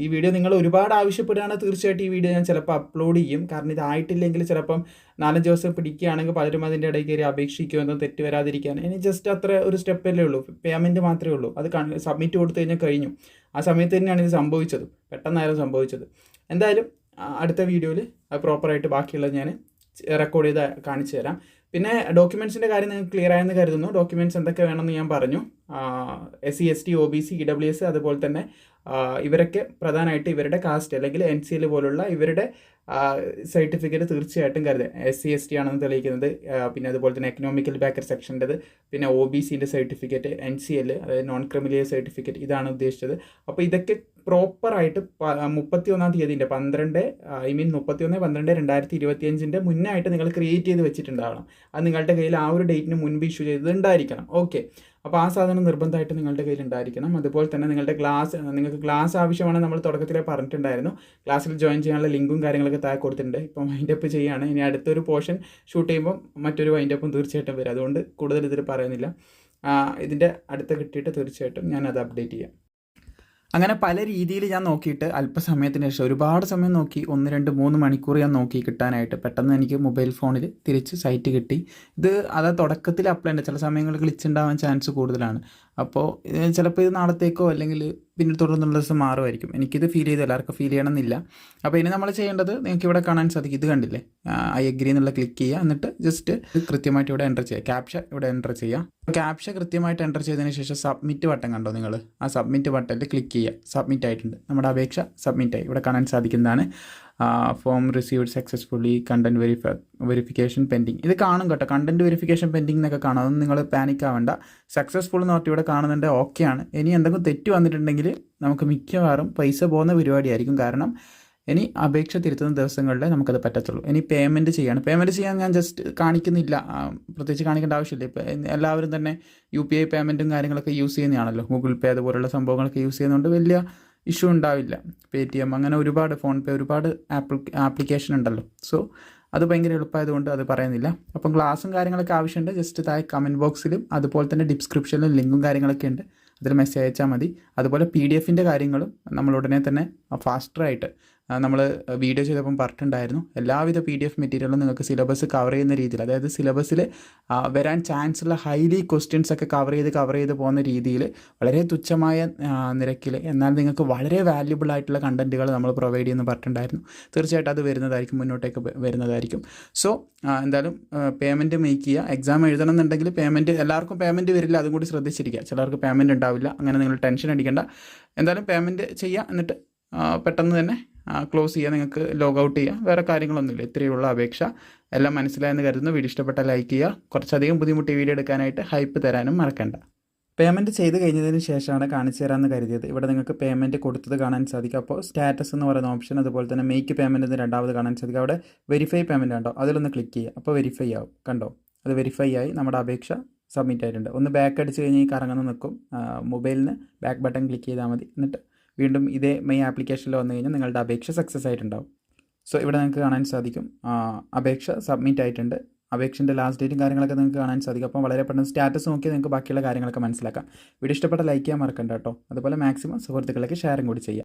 A: ഈ വീഡിയോ നിങ്ങൾ ഒരുപാട് ആവശ്യപ്പെടുകയാണെങ്കിൽ തീർച്ചയായിട്ടും ഈ വീഡിയോ ഞാൻ ചിലപ്പോൾ അപ്ലോഡ് ചെയ്യും. കാരണം ഇതായിട്ടില്ലെങ്കിൽ ചിലപ്പം 4-5 ദിവസം പിടിക്കുകയാണെങ്കിൽ പലരും അതിൻ്റെ ഇടയിൽ കയറി അപേക്ഷിക്കുമെന്നോ തെറ്റ് വരാതിരിക്കാൻ. ഇനി ജസ്റ്റ് അത്ര ഒരു സ്റ്റെപ്പല്ലേ ഉള്ളൂ, പേയ്മെൻറ്റ് മാത്രമേ ഉള്ളൂ. അത് സബ്മിറ്റ് കൊടുത്തു കഴിഞ്ഞാൽ കഴിഞ്ഞു. ആ സമയത്ത് തന്നെയാണ് ഇത് സംഭവിച്ചത്, പെട്ടെന്നായിരുന്നു സംഭവിച്ചത്. എന്തായാലും അടുത്ത വീഡിയോയിൽ പ്രോപ്പറായിട്ട് ബാക്കിയുള്ളത് ഞാൻ റെക്കോർഡ് ചെയ്ത് കാണിച്ചു തരാം. പിന്നെ ഡോക്യുമെൻറ്റ്സിൻ്റെ കാര്യം നിങ്ങൾക്ക് ക്ലിയർ ആയെന്ന് കരുതുന്നു. ഡോക്യുമെൻറ്റ്സ് എന്തൊക്കെ വേണമെന്ന് ഞാൻ പറഞ്ഞു. SC ST OBC EWS അതുപോലെ തന്നെ ഇവരൊക്കെ പ്രധാനമായിട്ട് ഇവരുടെ കാസ്റ്റ് അല്ലെങ്കിൽ NCL പോലുള്ള ഇവരുടെ സർട്ടിഫിക്കറ്റ് തീർച്ചയായിട്ടും കരുതുക. SC ST ആണെന്ന് തെളിയിക്കുന്നത്. പിന്നെ അതുപോലെ തന്നെ എക്കണോമിക്കൽ ബാക്കർ സെക്ഷൻ്റെത്, പിന്നെ OBCൻ്റെ സർട്ടിഫിക്കറ്റ്, NCL അതായത് നോൺ ക്രിമിനൽ സർട്ടിഫിക്കറ്റ്, ഇതാണ് ഉദ്ദേശിച്ചത്. അപ്പോൾ ഇതൊക്കെ പ്രോപ്പറായിട്ട് 31-ാം തീയതിൻ്റെ 31/12/2025 മുന്നായിട്ട് നിങ്ങൾ ക്രിയേറ്റ് ചെയ്ത് വെച്ചിട്ടുണ്ടാവണം. അത് നിങ്ങളുടെ കയ്യിൽ ആ ഒരു ഡേറ്റിന് മുൻപ് ഇഷ്യൂ ചെയ്തത് ഉണ്ടായിരിക്കണം. ഓക്കെ, അപ്പോൾ ആ സാധനം നിർബന്ധമായിട്ട് നിങ്ങളുടെ കയ്യിൽ ഉണ്ടായിരിക്കണം. അതുപോലെ തന്നെ നിങ്ങൾക്ക് ക്ലാസ് ആവശ്യമാണ്, നമ്മൾ തുടക്കത്തിലേ പറഞ്ഞിട്ടുണ്ടായിരുന്നു. ക്ലാസ്സിൽ ജോയിൻ ചെയ്യാനുള്ള ലിങ്കും കാര്യങ്ങളൊക്കെ താഴെ കൊടുത്തിട്ടുണ്ട്. ഇപ്പം വൈൻഡപ്പ് ചെയ്യുകയാണ്. ഇനി അടുത്തൊരു പോർഷൻ ഷൂട്ട് ചെയ്യുമ്പോൾ മറ്റൊരു വൈൻഡപ്പും തീർച്ചയായിട്ടും വരും. അതുകൊണ്ട് കൂടുതൽ ഇതിൽ പറയുന്നില്ല. ഇതിൻ്റെ അടുത്ത് കിട്ടിയിട്ട് തീർച്ചയായിട്ടും ഞാനത് അപ്ഡേറ്റ് ചെയ്യാം. അങ്ങനെ പല രീതിയിൽ ഞാൻ നോക്കിയിട്ട് അല്പസമയത്തിന് ശേഷം, ഒരുപാട് സമയം നോക്കി, 1, 2, 3 മണിക്കൂർ ഞാൻ നോക്കി കിട്ടാനായിട്ട്. പെട്ടെന്ന് എനിക്ക് മൊബൈൽ ഫോണിൽ തിരിച്ച് സൈറ്റ് കിട്ടി. ഇത് അത് തുടക്കത്തിൽ അപ്ലൈ ഉണ്ട്, ചില സമയങ്ങളിൽ ഗ്ലിച്ച് ഉണ്ടാവാൻ ചാൻസ് കൂടുതലാണ്. അപ്പോൾ ചിലപ്പോൾ ഇത് നാളത്തേക്കോ അല്ലെങ്കിൽ പിന്നെ തുടർന്നുള്ള ദിവസം മാറുമായിരിക്കും. എനിക്കിത് ഫീൽ ചെയ്ത് എല്ലാവർക്കും ഫീൽ ചെയ്യണമെന്നില്ല. അപ്പോൾ ഇനി നമ്മൾ ചെയ്യേണ്ടത് നിങ്ങൾക്ക് ഇവിടെ കാണാൻ സാധിക്കും, ഇത് കണ്ടില്ലേ, ഐ അഗ്രി എന്നുള്ള ക്ലിക്ക് ചെയ്യുക. എന്നിട്ട് ജസ്റ്റ് കൃത്യമായിട്ട് ഇവിടെ എൻ്റർ ചെയ്യുക, ക്യാപ്ഷ ഇവിടെ എൻ്റർ ചെയ്യുക. ക്യാപ്ഷ കൃത്യമായിട്ട് എൻ്റർ ചെയ്തതിന് ശേഷം സബ്മിറ്റ് ബട്ടൺ കണ്ടോ നിങ്ങൾ, ആ സബ്മിറ്റ് ബട്ടണിൽ ക്ലിക്ക് ചെയ്യുക. സബ്മിറ്റ് ആയിട്ടുണ്ട്, നമ്മുടെ അപേക്ഷ സബ്മിറ്റ് ആയി. ഇവിടെ കാണാൻ സാധിക്കുന്നതാണ് form received successfully, content verification pending. ഇത് കാണും കേട്ടോ, കണ്ടൻറ്റ് വെരിഫിക്കേഷൻ പെൻഡിങ് എന്നൊക്കെ കാണും. അതൊന്നും നിങ്ങൾ പാനിക് ആവേണ്ട. സക്സസ്ഫുൾ എന്ന് പറഞ്ഞിട്ട് ഇവിടെ കാണുന്നുണ്ട്, ഓക്കെയാണ്. ഇനി എന്തെങ്കിലും തെറ്റ് വന്നിട്ടുണ്ടെങ്കിൽ നമുക്ക് മിക്കവാറും പൈസ പോകുന്ന പരിപാടിയായിരിക്കും. കാരണം ഇനി അപേക്ഷ തിരുത്തുന്ന ദിവസങ്ങളിലേ നമുക്കത് പറ്റത്തുള്ളൂ. ഇനി പേയ്മെൻറ്റ് ചെയ്യാൻ ഞാൻ ജസ്റ്റ് കാണിക്കുന്നില്ല, പ്രത്യേകിച്ച് കാണിക്കേണ്ട ആവശ്യമില്ല. ഇപ്പോൾ എല്ലാവരും തന്നെ UPI പേയ്മെൻറ്റും കാര്യങ്ങളൊക്കെ യൂസ് ചെയ്യുന്നതാണല്ലോ. ഗൂഗിൾ പേ അതുപോലുള്ള സംഭവങ്ങളൊക്കെ യൂസ് ചെയ്യുന്നതുകൊണ്ട് വലിയ ഇഷ്യൂ ഉണ്ടാവില്ല. Paytm അങ്ങനെ ഒരുപാട്, ഫോൺ പേ, ഒരുപാട് ആപ്ലിക്കേഷൻ ഉണ്ടല്ലോ. സോ അത് ഭയങ്കര എളുപ്പമായതുകൊണ്ട് അത് പറയുന്നില്ല. അപ്പം ക്ലാസ്സും കാര്യങ്ങളൊക്കെ ആവശ്യമുണ്ട്, ജസ്റ്റ് താഴെ കമൻറ്റ് ബോക്സിലും അതുപോലെ തന്നെ ഡിസ്ക്രിപ്ഷനിലും ലിങ്കും കാര്യങ്ങളൊക്കെ ഉണ്ട്, അതിൽ മെസ്സേജ് അയച്ചാൽ മതി. അതുപോലെ PDF-ൻ്റെ കാര്യങ്ങളും നമ്മൾ ഉടനെ തന്നെ ഫാസ്റ്ററായിട്ട് നമ്മൾ വീഡിയോ ചെയ്തപ്പം പറഞ്ഞിട്ടുണ്ടായിരുന്നു. എല്ലാവിധ PDF മെറ്റീരിയലും നിങ്ങൾക്ക് സിലബസ് കവർ ചെയ്യുന്ന രീതിയിൽ, അതായത് സിലബസിൽ വരാൻ ചാൻസ് ഉള്ള ഹൈലി ക്വസ്റ്റ്യൻസ് ഒക്കെ കവർ ചെയ്ത് പോകുന്ന രീതിയിൽ വളരെ തുച്ഛമായ നിരക്കിൽ എന്നാൽ നിങ്ങൾക്ക് വളരെ വാല്യുബിൾ ആയിട്ടുള്ള കണ്ടൻറ്റുകൾ നമ്മൾ പ്രൊവൈഡ് ചെയ്യുമെന്ന് പറഞ്ഞിട്ടുണ്ടായിരുന്നു. തീർച്ചയായിട്ടും അത് വരുന്നതായിരിക്കും, മുന്നോട്ടേക്ക് വരുന്നതായിരിക്കും. സോ എന്തായാലും പേയ്മെൻറ്റ് മേക്ക് ചെയ്യുക. എക്സാം എഴുതണം എന്നുണ്ടെങ്കിൽ എല്ലാവർക്കും പേയ്മെൻറ്റ് വരില്ല, അതും കൂടി ശ്രദ്ധിച്ചിരിക്കുക. ചിലർക്ക് പേയ്മെൻറ്റ് ഉണ്ടാവില്ല, അങ്ങനെ നിങ്ങൾ ടെൻഷൻ അടിക്കേണ്ട. എന്തായാലും പേയ്മെൻറ്റ് ചെയ്യുക, എന്നിട്ട് പെട്ടെന്ന് തന്നെ ക്ലോസ് ചെയ്യുക, നിങ്ങൾക്ക് ലോഗ് ഔട്ട് ചെയ്യുക. വേറെ കാര്യങ്ങളൊന്നുമില്ല, ഇത്രയുള്ള അപേക്ഷ. എല്ലാം മനസ്സിലായെന്ന് കരുതുന്നു. വീഡിയോ ഇഷ്ടപ്പെട്ടാൽ ലൈക്ക് ചെയ്യുക. കുറച്ചധികം ബുദ്ധിമുട്ടി വീഡിയോ എടുക്കാനായിട്ട് ഹൈപ്പ് തരാനും മറക്കണ്ട. പേയ്മെൻറ്റ് ചെയ്ത് കഴിഞ്ഞതിന് ശേഷമാണ് കാണിച്ചു തരാമെന്ന് കരുതിയത്. ഇവിടെ നിങ്ങൾക്ക് പേയ്മെൻറ്റ് കൊടുത്തത് കാണാൻ സാധിക്കും. അപ്പോൾ സ്റ്റാറ്റസ് എന്ന് പറയുന്ന ഓപ്ഷൻ, അതുപോലെ തന്നെ മേക്ക് പേയ്മെൻറ്റ് എന്ന് രണ്ടാമത് കാണാൻ സാധിക്കും. അവിടെ വെരിഫൈ പേയ്മെൻറ്റ് കണ്ടോ, അതിലൊന്ന് ക്ലിക്ക് ചെയ്യുക. അപ്പോൾ വെരിഫൈ ആവും, കണ്ടോ, അത് വെരിഫൈ ആയി. നമ്മുടെ അപേക്ഷ സബ്മിറ്റ് ആയിട്ടുണ്ട്. ഒന്ന് ബാക്ക് അടിച്ച് കഴിഞ്ഞ് ഈ കറങ്ങുന്ന നിൽക്കും. മൊബൈലിന് ബാക്ക് ബട്ടൺ ക്ലിക്ക് ചെയ്താൽ മതി. എന്നിട്ട് വീണ്ടും ഇതേ മെയ് ആപ്ലിക്കേഷനിൽ വന്നു കഴിഞ്ഞാൽ നിങ്ങളുടെ അപേക്ഷ സക്സസ് ആയിട്ടുണ്ടാവും. സോ ഇവിടെ നിങ്ങൾക്ക് കാണാൻ സാധിക്കും അപേക്ഷ സബ്മിറ്റ് ആയിട്ടുണ്ട്. അപേക്ഷൻ്റെ ലാസ്റ്റ് ഡേറ്റും കാര്യങ്ങളൊക്കെ നിങ്ങൾക്ക് കാണാൻ സാധിക്കും. അപ്പം വളരെ പെട്ടെന്ന് സ്റ്റാറ്റസ് നോക്കി നിങ്ങൾക്ക് ബാക്കിയുള്ള കാര്യങ്ങളൊക്കെ മനസ്സിലാക്കാം. വീഡിയോ ഇഷ്ടപ്പെട്ട ലൈക്ക് ചെയ്യാൻ മറക്കണ്ട കേട്ടോ. അതുപോലെ മാക്സിമം സുഹൃത്തുക്കളൊക്കെ ഷെയറും കൂടി ചെയ്യാം.